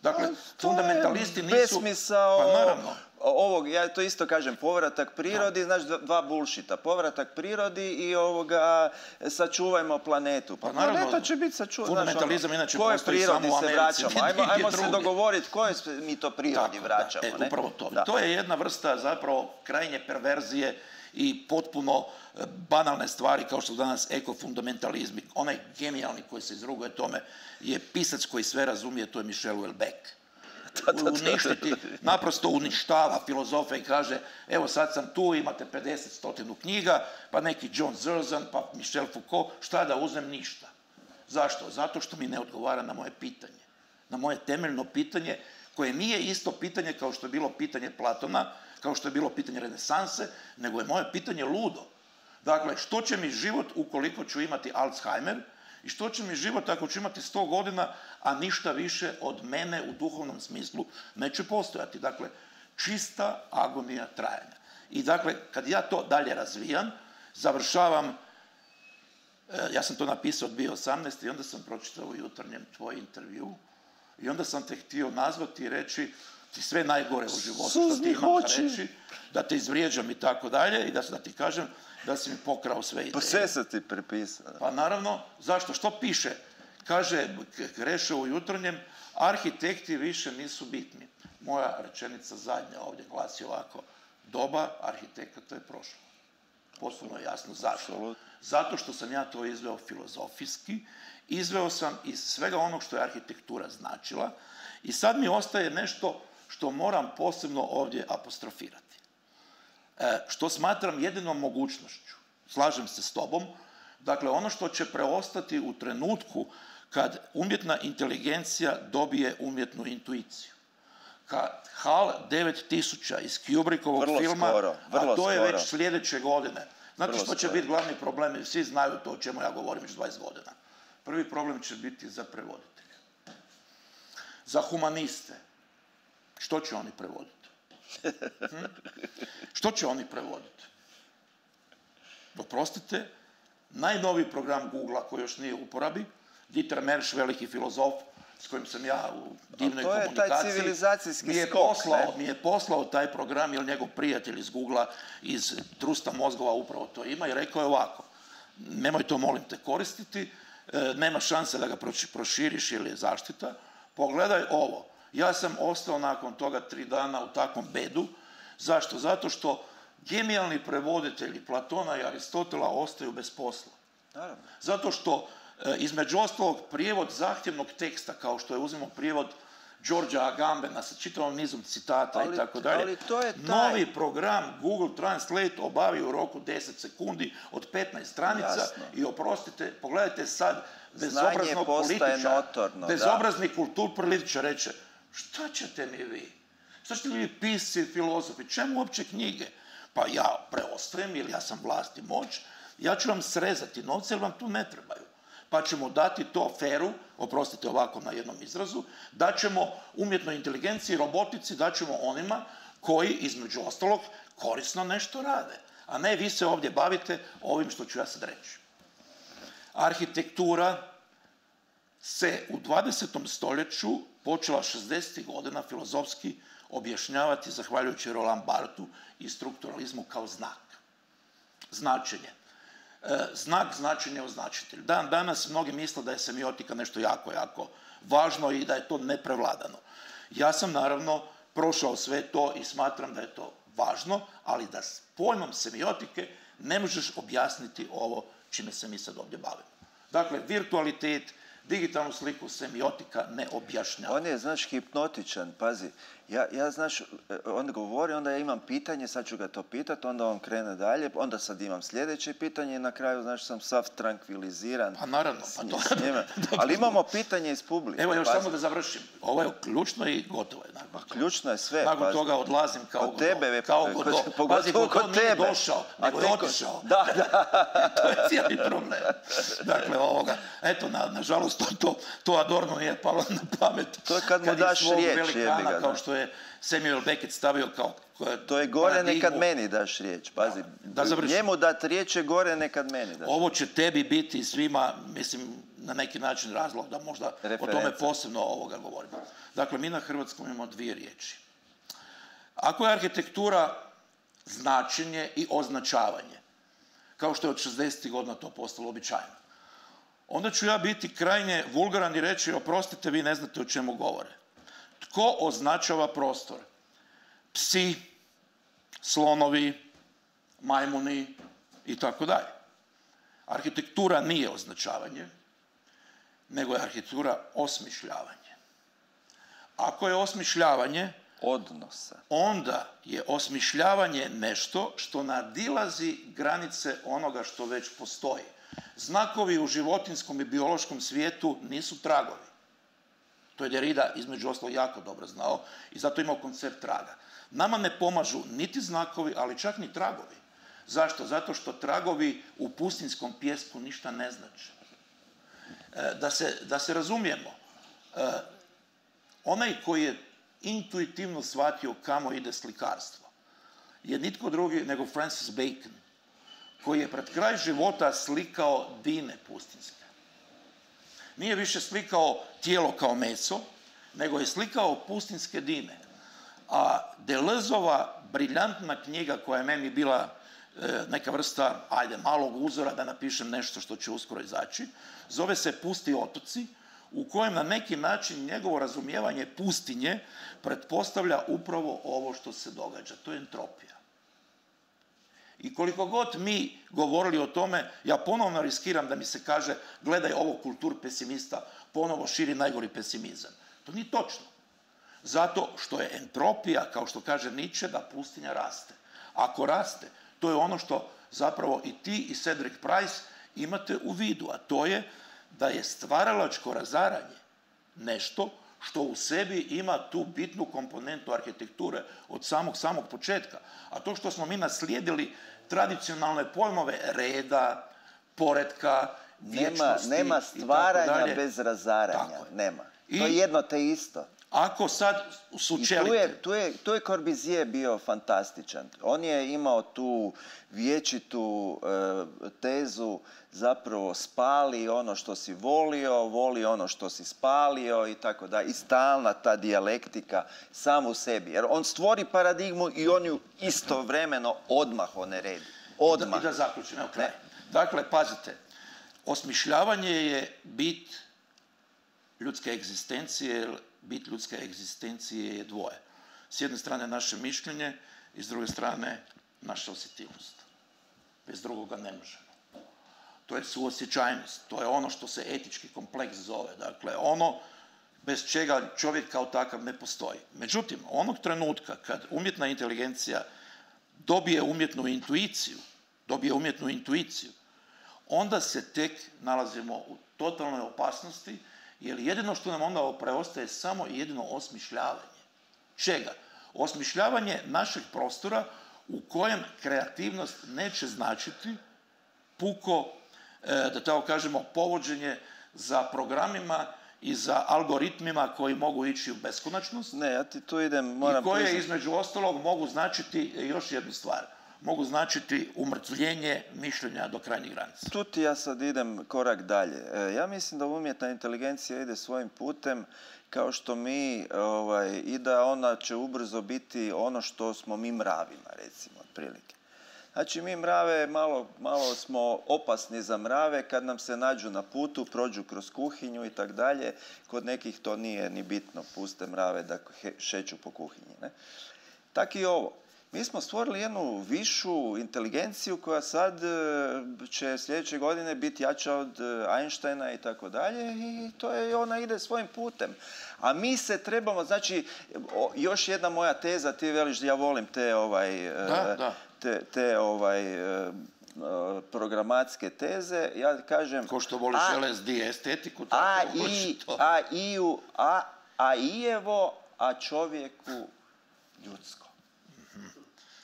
B: Dakle, fundamentalisti nisu...
A: Besmisao... Pa naravno. Ja to isto kažem, povratak prirodi, znači dva bullshita. Povratak prirodi i sačuvajmo planetu. Pa planeta će biti sačuvana.
B: Fundamentalizam inače postoji samo u Americi.
A: Ajmo se dogovoriti koje mi to prirodi vraćamo.
B: Upravo to. To je jedna vrsta zapravo krajnje perverzije i potpuno banalne stvari kao što danas ekofundamentalizmi. Onaj genijalni koji se izruguje tome je pisac koji sve razumije, to je Michel Houellebecq. Uništiti, naprosto uništava filozofe i kaže evo sad sam tu, imate 50-100 knjiga, pa neki John Zerzan, pa Michel Foucault, šta da uzmem? Ništa. Zašto? Zato što mi ne odgovara na moje pitanje. Na moje temeljno pitanje koje nije isto pitanje kao što je bilo pitanje Platona, kao što je bilo pitanje renesanse, nego je moje pitanje ludo. Dakle, što će mi život ukoliko ću imati Alzheimer i što će mi život ako ću imati 100 godina, a ništa više od mene u duhovnom smislu neće postojati. Dakle, čista agonija trajanja. I dakle, kad ja to dalje razvijam, završavam, ja sam to napisao od 2018. i onda sam pročitao u Jutarnjem tvoj intervju i onda sam te htio nazvati i reći ti sve najgore u životu što ti imam reći, da te izvrijeđam i tako dalje i da ti kažem da si mi pokrao sve ideje.
A: Pa sve sam ti prepisao.
B: Pa naravno, zašto? Što piše? Kaže Krešo u Jutarnjem, arhitekti više nisu bitni. Moja rečenica zadnja ovdje glasi ovako, doba arhitekata je prošla. Potpuno jasno. Zašto? Zato što sam ja to izveo filozofijski, izveo sam iz svega onog što je arhitektura značila i sad mi ostaje nešto što moram posebno ovdje apostrofirati. Što smatram jedinom mogućnošću, slažem se s tobom, dakle ono što će preostati u trenutku kad umjetna inteligencija dobije umjetnu intuiciju. Kad HAL 9000 iz Kubrickovog filma, a to je već sljedeće godine. Znate što će biti glavni problem? Svi znaju to o čemu ja govorim već 20 godina. Prvi problem će biti za prevoditelje. Za humaniste. Što će oni prevoditi? Što će oni prevoditi? Oprostite, najnoviji program Google-a koji još nije u uporabi, Dieter Mersch, veliki filozof, s kojim sam ja u divnoj komunikaciji.
A: To je taj civilizacijski skok,
B: mi je poslao taj program, jer njegov prijatelj iz Google-a, iz trusta mozgova upravo to ima i rekao je ovako, nemoj to molim te koristiti, nema šanse da ga proširiš ili je zaštita, pogledaj ovo. Ja sam ostao nakon toga 3 dana u takvom bedu. Zašto? Zato što genijalni prevoditelji Platona i Aristotela ostaju bez posla.
A: Naravno.
B: Zato što između ostalog prijevod zahtjevnog teksta, kao što je uzmemo prijevod Georgea Agambena sa čitavom nizom citata i tako dalje. Novi program Google Translate obavi u roku 10 sekundi od 15 stranica i oprostite, pogledajte sad, bezobraznog političara, bezobrazni kulturpolitičar reče, šta ćete mi vi? Šta ćete vi pisci, filozofi? Čemu uopće knjige? Pa ja preostajem, jer ja sam vlast i moć, ja ću vam srezati novce, jer vam tu ne trebaju. Pa ćemo dati to feru, oprostite ovako na jednom izrazu, daćemo umjetnoj inteligenciji, robotici, daćemo onima koji, između ostalog, korisno nešto rade. A ne vi se ovdje bavite ovim što ću ja sad reći. Arhitektura se u 20. stoljeću počela 60. godina filozofski objašnjavati zahvaljujući Roland Barthu i strukturalizmu kao znak. Značenje. Znak, značenje, označitelj. Danas mnogi misle da je semiotika nešto jako, jako važno i da je to neprevladano. Ja sam naravno prošao sve to i smatram da je to važno, ali da s pojmom semiotike ne možeš objasniti ovo čime se mi sad ovdje bavimo. Dakle, virtualitet, digitalnu sliku semiotika ne objašnjava.
A: On je, znaš, hipnotičan, pazi. Ja, znaš, on govori, onda ja imam pitanje, sad ću ga to pitati, onda on krene dalje, onda sad imam sljedeće pitanje i na kraju, znaš, sam sav trankviliziran.
B: Pa naravno, pa to.
A: Ali imamo pitanje iz publike.
B: Evo još samo da završim. Ovo je ključno i gotovo je.
A: Ključno je sve.
B: Nakon toga odlazim kao Godot.
A: Pazi,
B: Godot nije došao, nego je otišao.
A: Da.
B: To je cijeli problem. Dakle, eto, nažalost, to Adorno nije palo na pamet.
A: To je kad mu daš riječ, jebi ga.
B: Kao što je Samuel Beckett stavio kao
A: to je gore nekad meni daš riječ, pazi. Njemu dati riječ je gore nekad meni daš riječ.
B: Ovo će tebi biti svima, mislim, na neki način razlog da možda o tome posebno govorimo. Dakle, mi na hrvatskom imamo 2 riječi. Ako je arhitektura značenje i označavanje, kao što je od 60. godina to postalo običajno, onda ću ja biti krajnje vulgaran i reći, oprostite, vi ne znate o čemu govore. Tko označava prostor? Psi, slonovi, majmuni i tako dalje. Arhitektura nije označavanje, nego je arhitektura osmišljavanje. Ako je osmišljavanje
A: odnosa,
B: onda je osmišljavanje nešto što nadilazi granice onoga što već postoji. Znakovi u životinjskom i biološkom svijetu nisu tragovi. To je Derrida između ostalog jako dobro znao i zato imao koncept traga. Nama ne pomažu niti znakovi, ali čak ni tragovi. Zašto? Zato što tragovi u pustinjskom pijesku ništa ne znače. Da se razumijemo, onaj koji je intuitivno shvatio kamo ide slikarstvo je nitko drugi nego Francis Bacon, koji je pred kraj života slikao dine pustinjske. Nije više slikao tijelo kao meso, nego je slikao pustinjske dine. A Deleuzeova briljantna knjiga koja je meni bila neka vrsta, malog uzora da napišem nešto što će uskoro izaći, zove se Pusti otoci, u kojem na neki način njegovo razumijevanje pustinje pretpostavlja upravo ovo što se događa. To je entropija. I koliko god mi govorili o tome, ja ponovno riskiram da mi se kaže gledaj ovo kultur pesimista, ponovo širi najgori pesimizam. To nije točno. Zato što je entropija, kao što kaže Nietzsche, da pustinja raste. Ako raste, to je ono što zapravo i ti i Cedric Price imate u vidu, a to je da je stvaralačko razaranje nešto što u sebi ima tu bitnu komponentu arhitekture od samog početka. A to što smo mi naslijedili tradicionalne pojmove reda, poretka, vječnosti.
A: Nema stvaranja bez razaranja. Nema. To je jedno te isto.
B: Ako sad sučelite...
A: Tu je Corbusier bio fantastičan. On je imao tu vječitu tezu, zapravo spali ono što si volio, voli ono što si spalio i tako da. I stalna ta dijalektika sam u sebi. Jer on stvori paradigmu i on ju istovremeno odmah oneredi. Odmah.
B: I da zaključim, evo kraj. Dakle, pazite, osmišljavanje je bit ljudske egzistencije, bit ljudske egzistencije je dvoje. S jedne strane naše mišljenje i s druge strane naša osjetljivost. Bez drugoga ne možemo. To je suosjećajnost, to je ono što se etički kompleks zove. Dakle, ono bez čega čovjek kao takav ne postoji. Međutim, onog trenutka kad umjetna inteligencija dobije umjetnu intuiciju, onda se tek nalazimo u totalnoj opasnosti, jer jedino što nam onda preostaje samo jedino osmišljavanje. Čega? Osmišljavanje našeg prostora u kojem kreativnost neće značiti puko, da tako kažemo, povođenje za programima i za algoritmima koji mogu ići u beskonačnost.
A: Ne, ja ti tu idem,
B: moram priznati. I koje između ostalog mogu značiti još jednu stvar. Mogu značiti umrtvljenje mišljenja do krajnjih granica.
A: Tu ti ja sad idem korak dalje. Ja mislim da umjetna inteligencija ide svojim putem kao što mi i da ona će ubrzo biti ono što smo mi mravima, recimo, otprilike. Znači, mi mrave, malo smo opasni za mrave kad nam se nađu na putu, prođu kroz kuhinju i tak dalje. Kod nekih to nije ni bitno, puste mrave da šeću po kuhinji. Ne? Tak i ovo. Mi smo stvorili jednu višu inteligenciju koja sad će sljedeće godine biti jača od Einsteina i tako dalje i to je, ona ide svojim putem. A mi se trebamo, znači, još jedna moja teza, ti veliš, ja volim te programatske teze, ja kažem...
B: Ko što voliš LSD estetiku,
A: tako voliš to. AI-evo, a čovjeku ljudsko.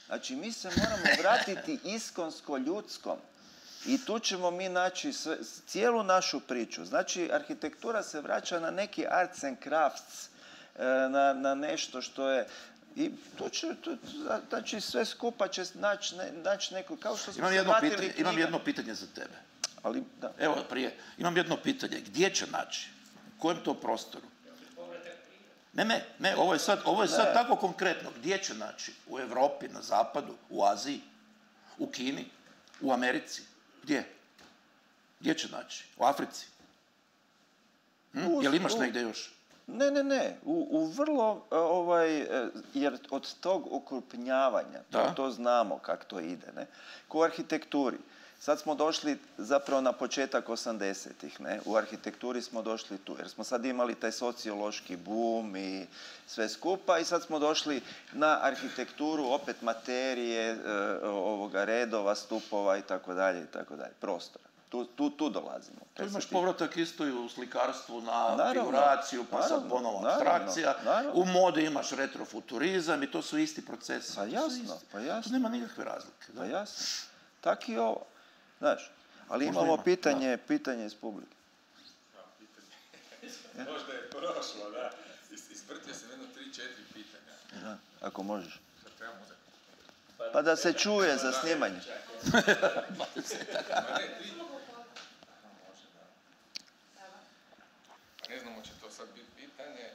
A: Znači, mi se moramo vratiti iskonsko ljudskom i tu ćemo mi naći cijelu našu priču. Znači, arhitektura se vraća na neki arts and crafts, na nešto što je... I znači, sve skupa će naći neko... Kao što smo se vratili knjiga.
B: Imam jedno pitanje za tebe.
A: Ali, da.
B: Evo, prije. Imam jedno pitanje. Gdje će naći? U kojem to prostoru? Ne, ovo je sad tako konkretno. Gdje će naći? U Europi, na zapadu, u Aziji, u Kini, u Americi? Gdje? Gdje će naći? U Africi? Jel imaš negdje još?
A: Ne. U vrlo, jer od tog okrupnjavanja, to znamo kako to ide, ne? Ko u arhitekturi. Sad smo došli zapravo na početak 80-ih, ne? U arhitekturi smo došli tu, jer smo sad imali taj sociološki boom i sve skupa i sad smo došli na arhitekturu, opet materije, redova, stupova i tako dalje, prostora. Tu dolazimo.
B: Tu imaš povratak isto i u slikarstvu na figuraciju, pa sad ponovo abstrakcija. U modi imaš retrofuturizam i to su isti procesi.
A: Pa jasno.
B: Tu nema nikakve razlike.
A: Pa jasno. Tak i ovo. Znaš, ali imamo pitanje iz publike.
C: Možda je prošlo, da. Izvrtio sam jedno 3-4 pitanja.
A: Da, ako možeš.
C: Sad trebam uzeti.
A: Pa da se čuje za snimanje.
C: Ne znamo će to sad biti pitanje.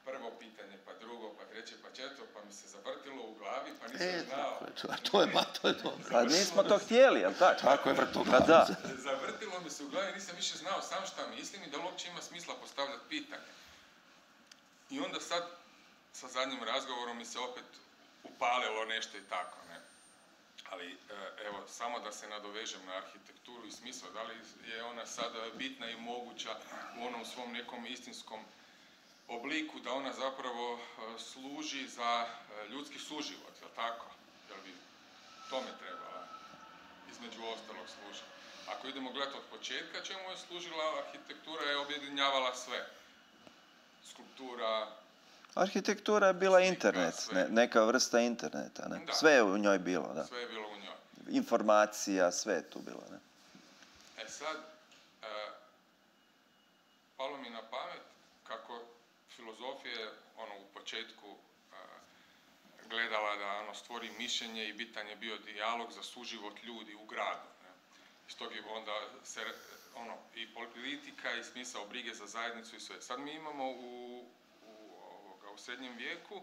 C: Prvo pitanje, pa drugo, pa treće, pa četvrto, pa mi se zavrtilo u glavi, pa nisam znao.
B: To je dobro.
A: Pa nismo to htjeli, jel tako?
B: Tako je vrtilo.
A: Pa da.
C: Zavrtilo mi se u glavi, nisam više znao sam šta mislim i da li uopće ima smisla postavljati pitanje. I onda sad, sa zadnjim razgovorom mi se opet upalilo nešto i tako, ne. Ali, evo, samo da se nadovežem na arhitekturu i smisla, da li je ona sad bitna i moguća u onom svom nekom istinskom obliku, da ona zapravo služi za ljudski suživot, jel' tako? Jel bi tome trebala, između ostalog, služi? Ako idemo gledati od početka, čemu je služila arhitektura, je objedinjavala sve. Skulptura...
A: Arhitektura je bila internet, neka vrsta interneta, ne? Da. Sve je u njoj bilo, da.
C: Sve je bilo u njoj.
A: Informacija, sve je tu bilo, ne?
C: Sad, palo mi na pamet kako filozofije u početku gledala da stvori mišljenje i bitan je bio dijalog za suživot ljudi u gradu. Ne? Iz tog je onda se i politika i smisao brige za zajednicu i sve. Sad mi imamo u srednjem vijeku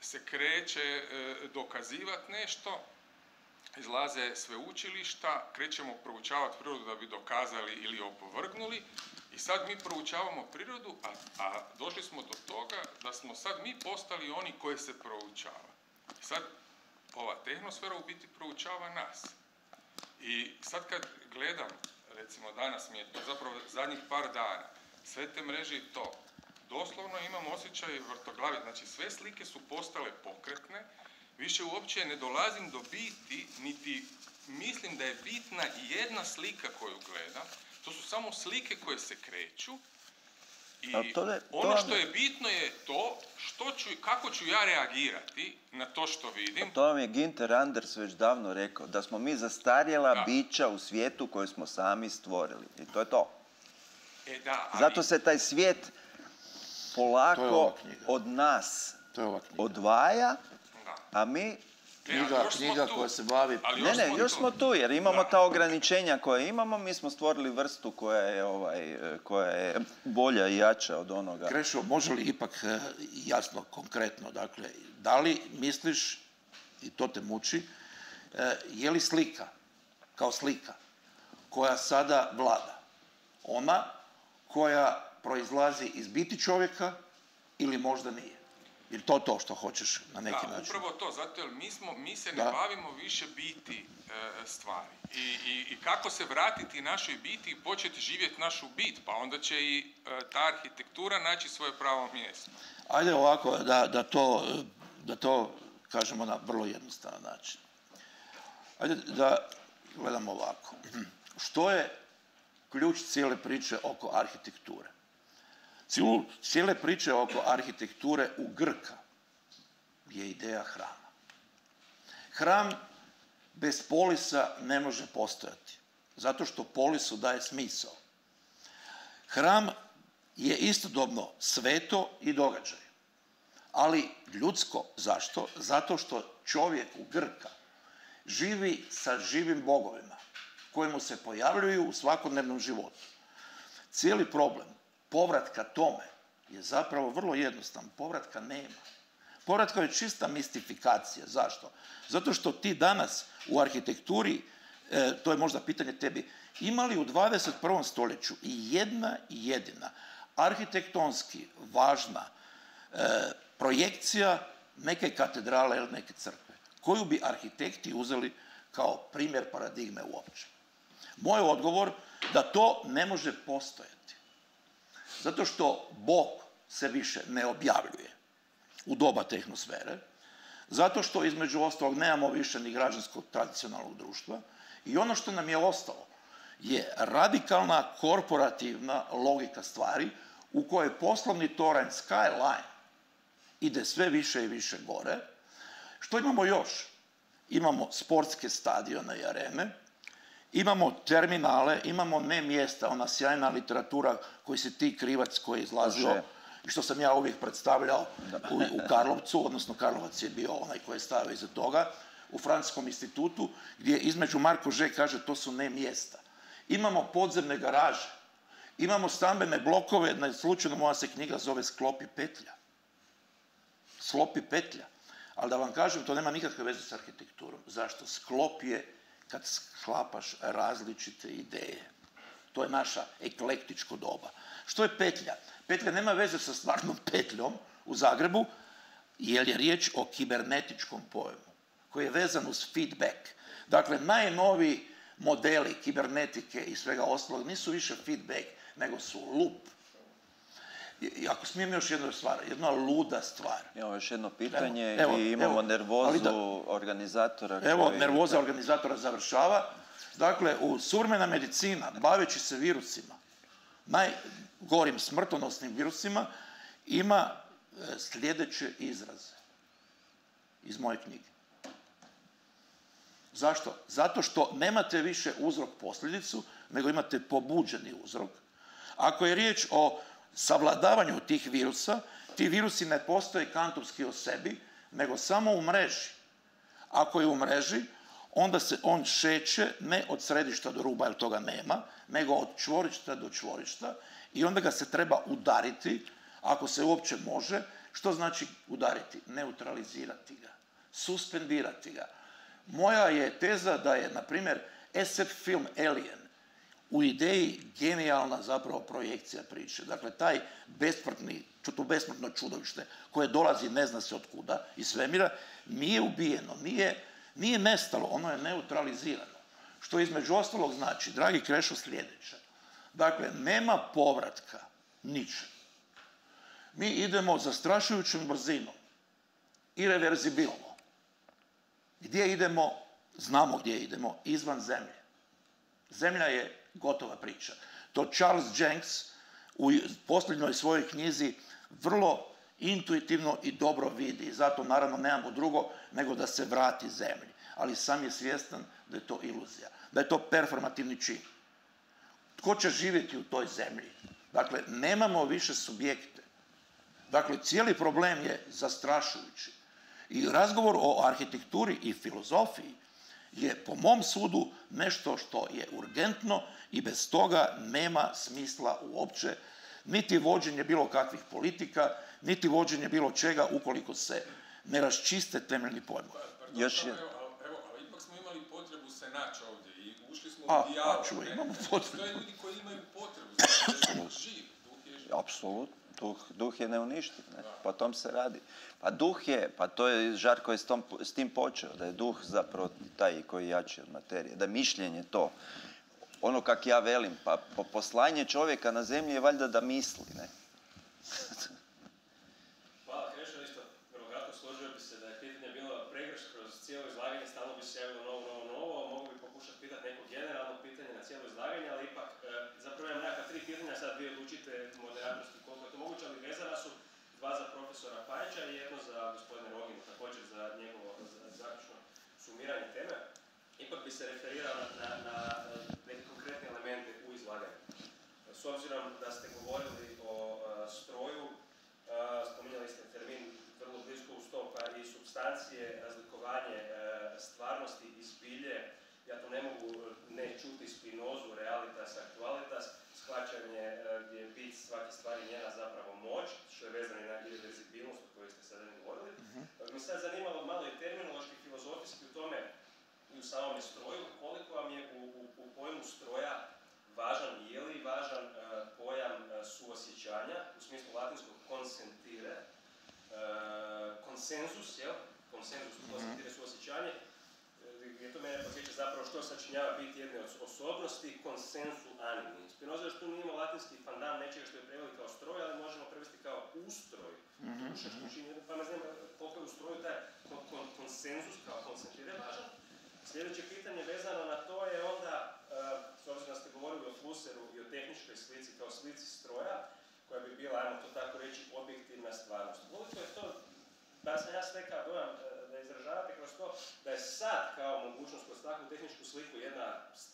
C: se kreće dokazivati nešto, izlaze sveučilišta, krećemo proučavati prirodu da bi dokazali ili opovrgnuli i sad mi proučavamo prirodu, a došli smo do toga da smo sad mi postali oni koji se proučava. I sad ova tehnosfera u biti proučava nas. I sad kad gledam, recimo danas mi je to zapravo zadnjih par dana, sve te mreže i to, doslovno imam osjećaj vrtoglavi, znači sve slike su postale pokretne, više uopće ne dolazim do biti, niti mislim da je bitna jedna slika koju gledam, to su samo slike koje se kreću i ono što je bitno je to kako ću ja reagirati na to što vidim.
A: To vam je Günther Anders već davno rekao, da smo mi zastarjela bića u svijetu koje smo sami stvorili. I to je to. Zato se taj svijet polako od nas odvaja, a mi...
B: Knjiga koja se bavi...
A: Još smo tu, jer imamo ta ograničenja koje imamo, mi smo stvorili vrstu koja je bolja i jača od onoga.
B: Krešo, može li ipak jasno, konkretno, dakle, da li misliš, i to te muči, je li slika, kao slika, koja sada vlada, ona koja proizlazi iz biti čovjeka ili možda nije? Je li to što hoćeš na neki način?
C: Upravo to, zato jer mi se ne bavimo više biti stvari. I kako se vratiti našoj biti i početi živjeti našu bit, pa onda će i ta arhitektura naći svoje pravo mjesto.
B: Ajde ovako, da to kažemo na vrlo jednostavan način. Ajde da gledamo ovako. Što je ključ cijele priče oko arhitekture? Cijele priče oko arhitekture u Grka je ideja hrama. Hram bez polisa ne može postojati, zato što polisu daje smisao. Hram je istodobno sveto i događaj, ali ljudsko. Zašto? Zato što čovjek u Grka živi sa živim bogovima koji mu se pojavljuju u svakodnevnom životu. Cijeli problem povratka tome je zapravo vrlo jednostavan. Povratka nema. Povratka je čista mistifikacija. Zašto? Zato što ti danas u arhitekturi, to je možda pitanje tebi, imali u 21. stoljeću i jedna jedina arhitektonski važna projekcija neke katedrale ili neke crkve, koju bi arhitekti uzeli kao primjer paradigme uopće. Moj odgovor da to ne može postojati. Zato što Bog se više ne objavljuje u doba tehnosfere, zato što između ostalog nemamo više ni građanskog tradicionalnog društva i ono što nam je ostalo je radikalna korporativna logika stvari u kojoj poslovni toranj skyline ide sve više i više gore. Što imamo još? Imamo sportske stadione i arene, imamo terminale, imamo ne mjesta, ona sjajna literatura koju si ti Krivac koji je izlazio i što sam ja uvijek predstavljao u Karlovcu, odnosno Karlovac je bio onaj koji je stavio iza toga, u Francuskom institutu, gdje između Marko Ž kaže to su ne mjesta. Imamo podzemne garaže, imamo stambene blokove, slučajno moja se knjiga zove Sklop i petlja. Sklop i petlja. Ali da vam kažem, to nema nikakve veze s arhitekturom. Zašto? Sklop je kad sklapaš različite ideje. To je naša eklektičko doba. Što je petlja? Petlja nema veze sa stvarnom petljom u Zagrebu, jer je riječ o kibernetičkom pojmu, koji je vezan uz feedback. Dakle, najnoviji modeli kibernetike i svega ostalog nisu više feedback, nego su loop. I ako smijem još jednu stvar, jedna luda stvar.
A: Imamo još jedno pitanje i imamo nervozu organizatora.
B: Evo, nervoza organizatora završava. Dakle, u suvremena medicina, baveći se virusima, najgorim smrtonosnim virusima, ima sljedeće izraze iz moje knjige. Zašto? Zato što nemate više uzrok posljedicu, nego imate pobuđeni uzrok. Ako je riječ o savladavanju tih virusa, ti virusi ne postoje kantovski u sebi, nego samo u mreži. Ako je u mreži, onda se on šeće ne od središta do ruba, jer toga nema, nego od čvorišta do čvorišta i onda ga se treba udariti, ako se uopće može. Što znači udariti? Neutralizirati ga, suspendirati ga. Moja je teza da je, na primjer, SF film Alien u ideji genijalna zapravo projekcija priče. Dakle, taj to besmrtno čudovište koje dolazi ne zna se od kuda iz svemira, nije ubijeno, nije nestalo, ono je neutralizirano. Što između ostalog znači, dragi Krešo, sljedeće. Dakle, nema povratka ničem. Mi idemo zastrašujućom brzinom, irreverzibilno. Gdje idemo? Znamo gdje idemo, izvan zemlje. Zemlja je gotova priča. To Charles Jenks u posljednjoj svojoj knjizi vrlo intuitivno i dobro vidi. Zato naravno nemamo drugo nego da se vrati zemlji. Ali sam je svjestan da je to iluzija, da je to performativni čin. Tko će živjeti u toj zemlji? Dakle, nemamo više subjekte. Dakle, cijeli problem je zastrašujući. I razgovor o arhitekturi i filozofiji je, po mom sudu, nešto što je urgentno i bez toga nema smisla uopće niti vođenje bilo kakvih politika, niti vođenje bilo čega ukoliko se ne raščiste temeljni pojmovi.
C: Evo, ali ipak smo imali potrebu se naći ovdje i ušli smo u dijalog.
B: Imamo potrebu.
C: To je ljudi koji imaju potrebu, znači duh živ, duh je živ.
A: Apsolutno. Duh je neuništiv, ne? Pa o tom se radi. Pa duh je, pa to je Žarko je s tim počeo, da je duh zapravo taj koji je jači od materije, da je mišljenje to. Ono kak ja velim, pa poslanje čovjeka na zemlji je valjda da misli, ne?
D: Hvala, Krešo, isto vrlo kratko složio bi se da je pitanje bilo pregrš kroz cijelo izlaganje, stalno bi se javilo novo, mogu bi pokušati pitati neko generalno pitanje na cijelo izlaganje, ali ipak zapravo imam nekakva 3 pitanja, sad vi odlučite moderatorski koliko je to moguće, ali vezana su 2 za profesora Pajića i 1 za gospodina Roginu, također za njegovo zaključno sumiranje teme. Ipak bi se referirao na neke konkretne elemente u izlaganju. S obzirom da ste govorili o stroju, spominjali ste termin vrlo blisko uz to, pa i supstancije, razlikovanje stvarnosti i zbilje. Ja to ne mogu ne čuti Spinozu, realitas, aktualitas, shvaćanje gdje je bit svake stvari njena zapravo moć, što je vezano i na irreverzibilnost o kojoj ste sada govorili. Mi sad zanimalo malo i terminološki, filozofijski u tome i u samome stroju, koliko vam je u pojmu stroja važan, je li važan pojam suosjećanja, u smislu latinskog consentire, konsenzus, jel? Konsenzus, consentire, suosjećanje, gdje to mene posjeća zapravo što sačinjava biti jedne od osobnosti, konsensu animi. Spinoza još tu nije imao latinski pandan nečega što je preveli kao stroj, ali možemo prevesti kao ustroj. Duša što čini, pa me znam koliko je u stroju taj konsenzus kao koncentrire važan. Sljedeće pitanje vezano na to je onda, s obzirom da ste govorili o Flusseru i o tehničkoj slici kao slici stroja, koja bi bila, ajmo to tako reći, objektivna stvarnost. Koliko je to, da sam ja stekao dojam da izražavate kroz to, da je sad kao mogućnost kroz takvu tehničku sliku jedna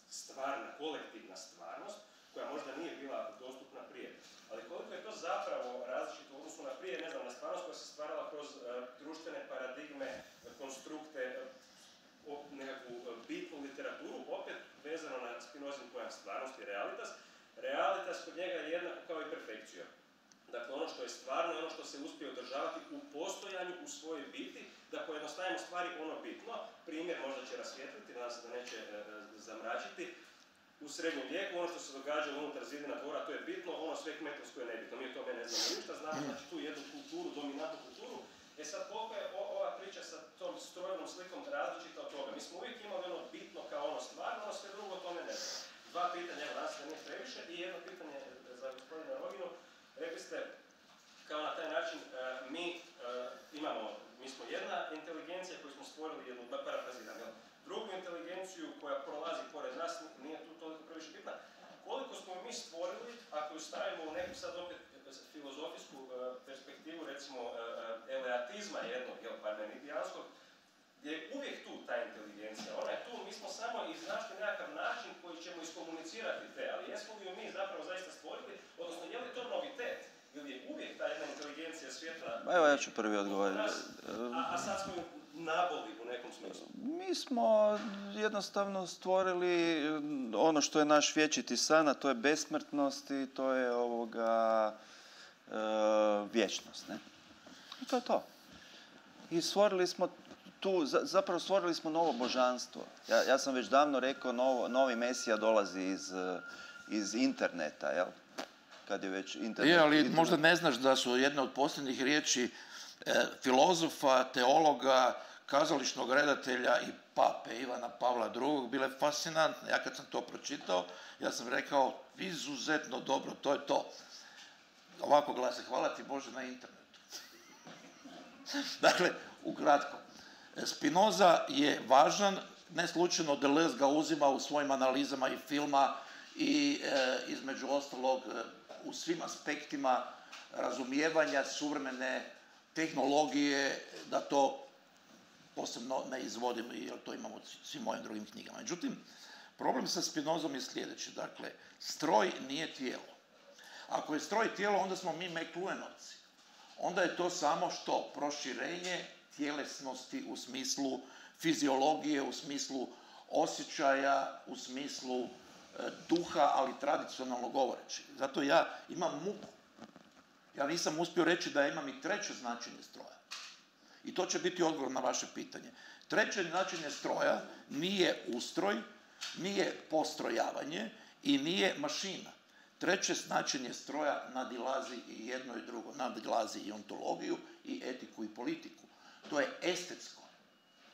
D: stvarna, kolektivna stvarnost, koja možda nije bila dostupna prije. Ali koliko je to zapravo različito u odnosu na prije, ne znam, na stvarnost koja se stvarala kroz društvene paradigme, konstrukte, nekakvu bitnu literaturu, opet vezano na Spinozin pojam stvarnosti, realitas. Realitas kod njega je jednako kao i perfekcija. Dakle, ono što je stvarno je ono što se uspije održavati u postojanju, u svojoj biti, da pojednostavimo stvari ono bitno. Primjer možda će rasvijetliti, nadam se da neće zamračiti. U srednjem vijeku ono što se događa unutar zidina dvora, to je bitno, ono sve kmetovsko je nebitno. Mi o tome ne znamo ništa, znamo znači tu jednu kulturu, dominantnu kulturu. E sad, koliko je ova priča sa tom strojnom slikom različita od toga? Mi smo uvijek imali ono bitno kao ono stvarno, ono sve drugo o tome ne znamo. 2 pitanja, evo danas nije previše, i jedno pitanje za gospodina Roginu. Rekli ste, kao na taj način, mi smo jedna inteligencija koju smo stvorili, jednu, parafraziram, drugu inteligenciju koja prolazi pored nas, nije tu toliko previše bitna. Koliko smo mi stvorili, ako ju stavimo u neku sad opet filozofijsku perspektivu, recimo eleatizma jednog, parmenidijanskog, gdje je uvijek tu ta inteligencija. Ona je tu, mi smo samo iznašli nekakav način koji ćemo iskomunicirati te, ali jesmo li ju mi zapravo zaista stvorili,
A: Pa evo ja ću prvi odgovoriti.
D: A sad smo naboli u nekom smislu.
A: Mi smo jednostavno stvorili ono što je naš vječiti san, a to je besmrtnost i to je vječnost. Ne? I to je to. I stvorili smo zapravo stvorili smo novo božanstvo. Ja sam već davno rekao, novi Mesija dolazi iz interneta, jel? Kad je već internet...
B: Ali možda ne znaš da su jedne od posljednjih riječi filozofa, teologa, kazališnog redatelja i pape Ivana Pavla II. Bile fascinantne. Ja kad sam to pročitao, ja sam rekao, izuzetno dobro, to je to. Ovako glasi, hvala ti Bože na internetu. Dakle, ukratko, Spinoza je važan, ne slučajno Deleuze ga uzima u svojim analizama i filma i između ostalog u svim aspektima razumijevanja suvremene tehnologije, da to posebno ne izvodim jer to imamo u svim mojim drugim knjigama. Međutim, problem sa Spinozom je sljedeći. Dakle, stroj nije tijelo. Ako je stroj tijelo, onda smo mi McLuhanovci. Onda je to samo što? Proširenje tjelesnosti u smislu fiziologije, u smislu osjećaja, u smislu duha, ali tradicionalno govoreći. Zato ja imam muku. Ja nisam uspio reći da imam i treće značenje stroja. I to će biti odgovor na vaše pitanje. Treće značenje stroja nije ustroj, nije postrojavanje i nije mašina. Treće značenje stroja nadilazi i jedno i drugo. Nadilazi i ontologiju, i etiku, i politiku. To je estetsko.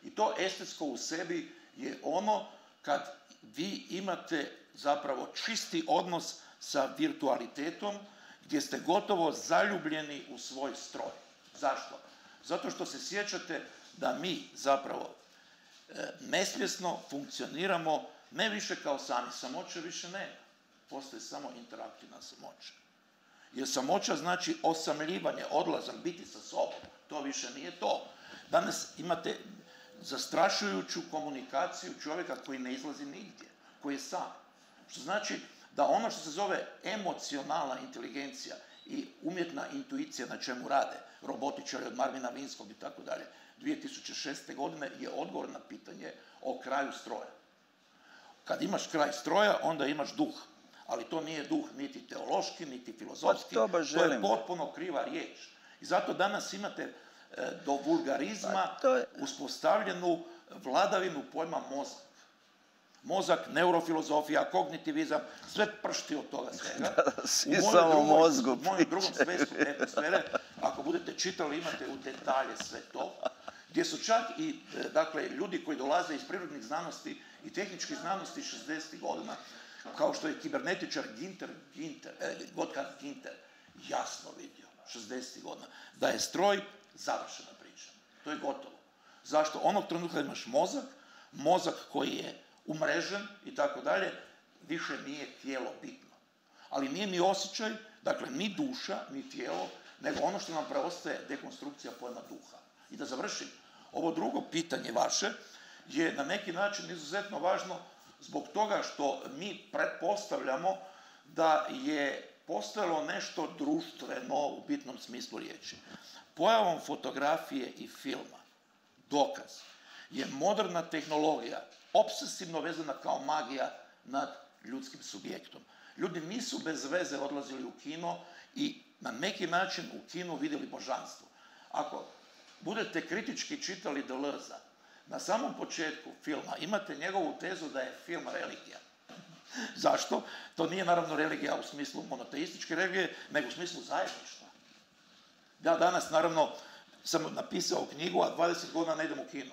B: I to estetsko u sebi je ono kad vi imate zapravo čisti odnos sa virtualitetom, gdje ste gotovo zaljubljeni u svoj stroj. Zašto? Zato što se sjećate da mi zapravo nesvjesno funkcioniramo ne više kao sami. Samoće više nema. Postoji samo interaktivna samoća. Jer samoća znači osamljivanje, odlazak, biti sa sobom. To više nije to. Danas imate zastrašujuću komunikaciju čovjeka koji ne izlazi nigdje, koji je sam. Što znači da ono što se zove emocionalna inteligencija i umjetna intuicija na čemu rade robotičari od Marvina Vinskog i tako dalje, 2006. godine je odgovor na pitanje o kraju stroja. Kad imaš kraj stroja, onda imaš duh. Ali to nije duh niti teološki, niti filozofski. To je potpuno kriva riječ. I zato danas imate do vulgarizma uspostavljenu vladavinu pojma mozak. Mozak, neurofilozofija, kognitivizam, sve pršti od toga svega. U mojoj drugom svetsku atmosfere, ako budete čitali, imate u detalje sve to, gdje su čak i ljudi koji dolaze iz prirodnih znanosti i tehničkih znanosti 60. godina, kao što je kibernetičar Gotthard Ginter jasno vidio 60. godina, da je stroj završena priča. To je gotovo. Zašto? Onog trenutka imaš mozak koji je umrežen i tako dalje, više nije tijelo bitno. Ali nije ni osjećaj, dakle ni duša, ni tijelo, nego ono što nam preostaje dekonstrukcija pojma duha. I da završim, ovo drugo pitanje vaše je na neki način izuzetno važno zbog toga što mi pretpostavljamo da je postojalo nešto društveno u bitnom smislu riječi. Pojavom fotografije i filma, dokaz, je moderna tehnologija opsesivno vezana kao magija nad ljudskim subjektom. Ljudi nisu bez veze odlazili u kino i na neki način u kinu vidjeli božanstvo. Ako budete kritički čitali Deleuza, na samom početku filma imate njegovu tezu da je film religija. Zašto? To nije naravno religija u smislu monoteističke religije, nego u smislu zajedništva. Ja danas naravno sam napisao knjigu, a 20 godina ne idem u kino.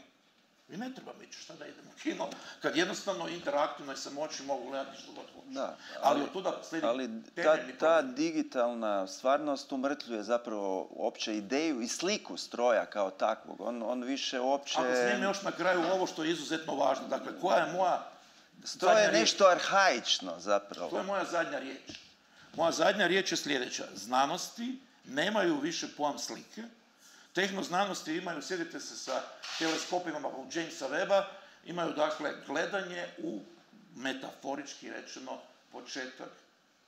B: I ne treba mi šta da idem u kino, kad jednostavno interaktivno i samoći mogu gledati što god hoću. Ali od tuda slijedi temeljni problem.
A: Ta digitalna stvarnost umrtljuje zapravo uopće ideju i sliku stroja kao takvog. On više uopće...
B: Ako smijem još na kraju ovo što je izuzetno važno. Dakle, koja je moja
A: stroj je nešto arhaično zapravo.
B: To je moja zadnja riječ. Moja zadnja riječ je sljedeća. Znanosti nemaju više pojam slike. Tehnoznanosti imaju, sjedite se sa teleskopima poput Jamesa Webba, imaju dakle gledanje u metaforički rečeno početak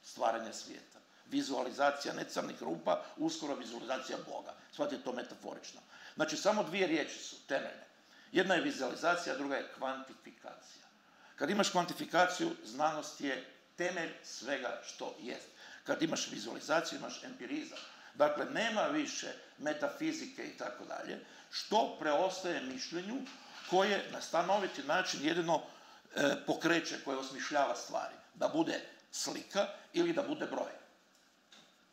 B: stvaranja svijeta. vizualizacija ne crnih rupa, uskoro vizualizacija Boga. Shvatite to metaforično. Znači, samo dvije riječi su temeljne. Jedna je vizualizacija, druga je kvantifikacija. Kad imaš kvantifikaciju, znanost je temelj svega što jest. Kad imaš vizualizaciju, imaš empirizam. Dakle, nema više metafizike i tako dalje, što preostaje mišljenju koje na stanoviti način jedino pokreće, koje osmišljava stvari. Da bude slika ili da bude broj.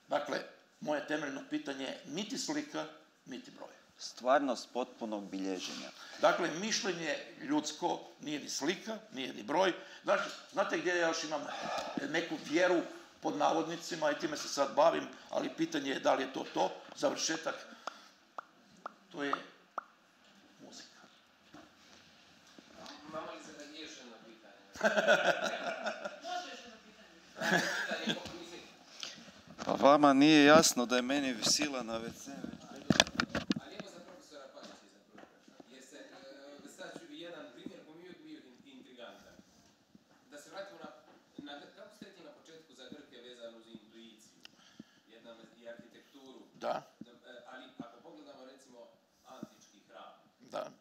B: Dakle, moje temeljno pitanje je niti slika, niti broj.
A: Stvarnost potpunog bilježenja.
B: Dakle, mišljenje ljudsko nije ni slika, nije ni broj. Znači, znate gdje ja još imam neku vjeru pod navodnicima i time se sad bavim, ali pitanje je da li je to, završetak, to je muzika.
E: Imamo li za još jedno pitanje? Može još jedno pitanje.
A: Pa vama nije jasno da je meni visila na WC.
E: Ali evo za profesora Pačića zapravo. Jer se, sad ću jedan primjer koji mi uvijek bio intrigantan. Da se vratimo na kako ste rekli na početku za Grke vezano uz intuiciju, i arhitekturu.
B: Da.
E: Ali ako pogledamo recimo antički hram,
B: Da.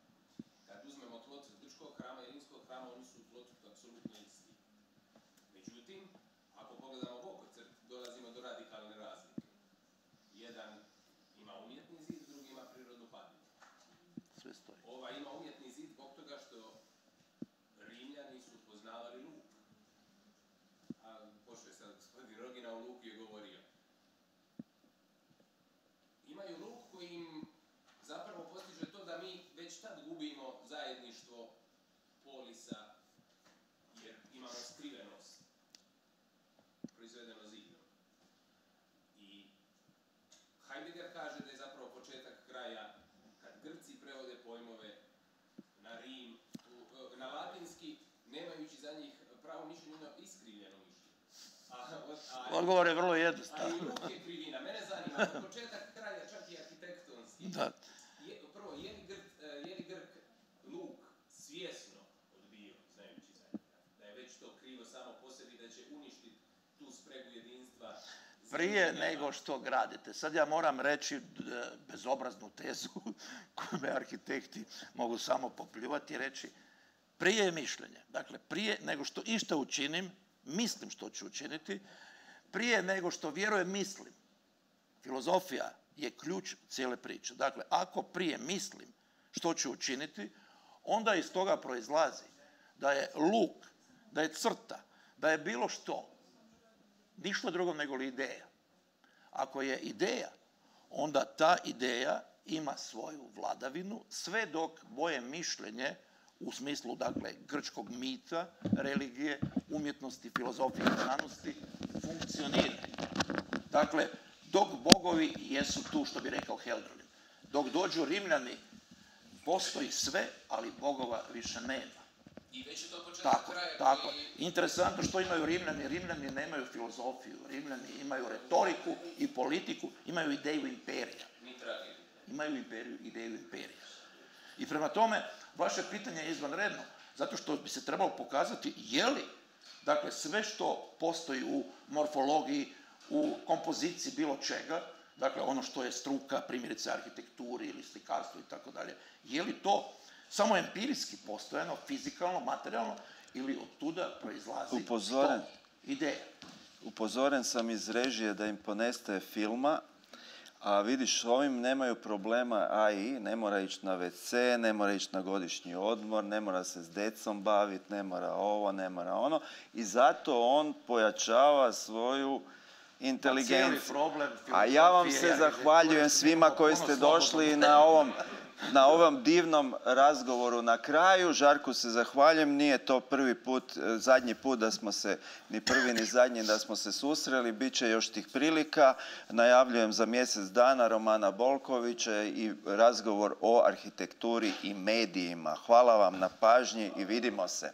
E: kad uzmemo tlocrt grčkog hrama i rimskog hrama, oni su u tlocrtu apsolutno isti. Međutim, ako pogledamo Bokocrt, dolazimo do radikalne razlike. Jedan ima umjetni zid, drugi ima prirodnu padinu.
B: Sve stoji.
E: Ova ima umjetni zid zbog toga što Rimljani su poznavali luk. A pošto je sad gospodin Rogina o luku je govorio. Imaju luk koji im zapravo postiže to da mi već tad gubimo zajedništvo polisa, jer imamo skrivenost proizvedeno zidom. I Heidegger kaže da je zapravo početak kraja kad Grci prevode pojmove na Rim, na latinski, nemajući za njih pravo mišljenje, no iskrivljeno mišljenje.
B: Odgovor je vrlo
E: A
B: jednostavan.
E: i luk je krivina. Mene zanima, početak kraja čak i arhitektonski.
B: Da.
E: Prvo, je li Grk luk svjesno odbio, znajući za njega? Da je već to krivo samo po sebi, da će uništiti tu spregu jedinstva.
B: Prije nego što gradite. Sad ja moram reći bezobraznu tezu koju me arhitekti mogu samo popljuvati i reći prije je mišljenje. Dakle, prije nego što išta učinim, mislim što ću učiniti, prije nego što vjerujem mislim. Filozofija je ključ cijele priče. Dakle, ako prije mislim što ću učiniti, onda iz toga proizlazi da je luk, da je crta, da je bilo što, ništa drugo nego li ideja. Ako je ideja, onda ta ideja ima svoju vladavinu, sve dok moje mišljenje, u smislu, dakle, grčkog mita, religije, umjetnosti, filozofije i znanosti, funkcionira. Dakle, dok bogovi jesu tu, što bi rekao Helderlin, dok dođu Rimljani, postoji sve, ali bogova više nema.
E: I već je to početak kraja
B: Tako.
E: koji...
B: Interesantno što imaju Rimljani. Rimljani nemaju filozofiju. Rimljani imaju retoriku i politiku, imaju ideju imperija. Imaju ideju imperija. I prema tome, vaše pitanje je izvanredno, zato što bi se trebalo pokazati je li, dakle, sve što postoji u morfologiji, u kompoziciji bilo čega, dakle, ono što je struka, primjerice arhitekturi ili slikarstvo i tako dalje, je li to samo empirijski postojano, fizikalno, materijalno, ili od tuda proizlazi ideja?
A: Upozoren sam iz režije da im ponestaje filma, a vidiš, ovim nemaju problema AI, ne mora ići na WC, ne mora ići na godišnji odmor, ne mora se s decom baviti, ne mora ovo, ne mora ono, i zato on pojačava svoju inteligenciju. A ja vam se zahvaljujem svima koji ste došli na ovom divnom razgovoru na kraju. Žarku se zahvaljujem, nije to zadnji put da smo se, ni prvi ni zadnji da smo se susreli, bit će još tih prilika. Najavljujem za mjesec dana Romana Bolkovića i razgovor o arhitekturi i medijima. Hvala vam na pažnji i vidimo se.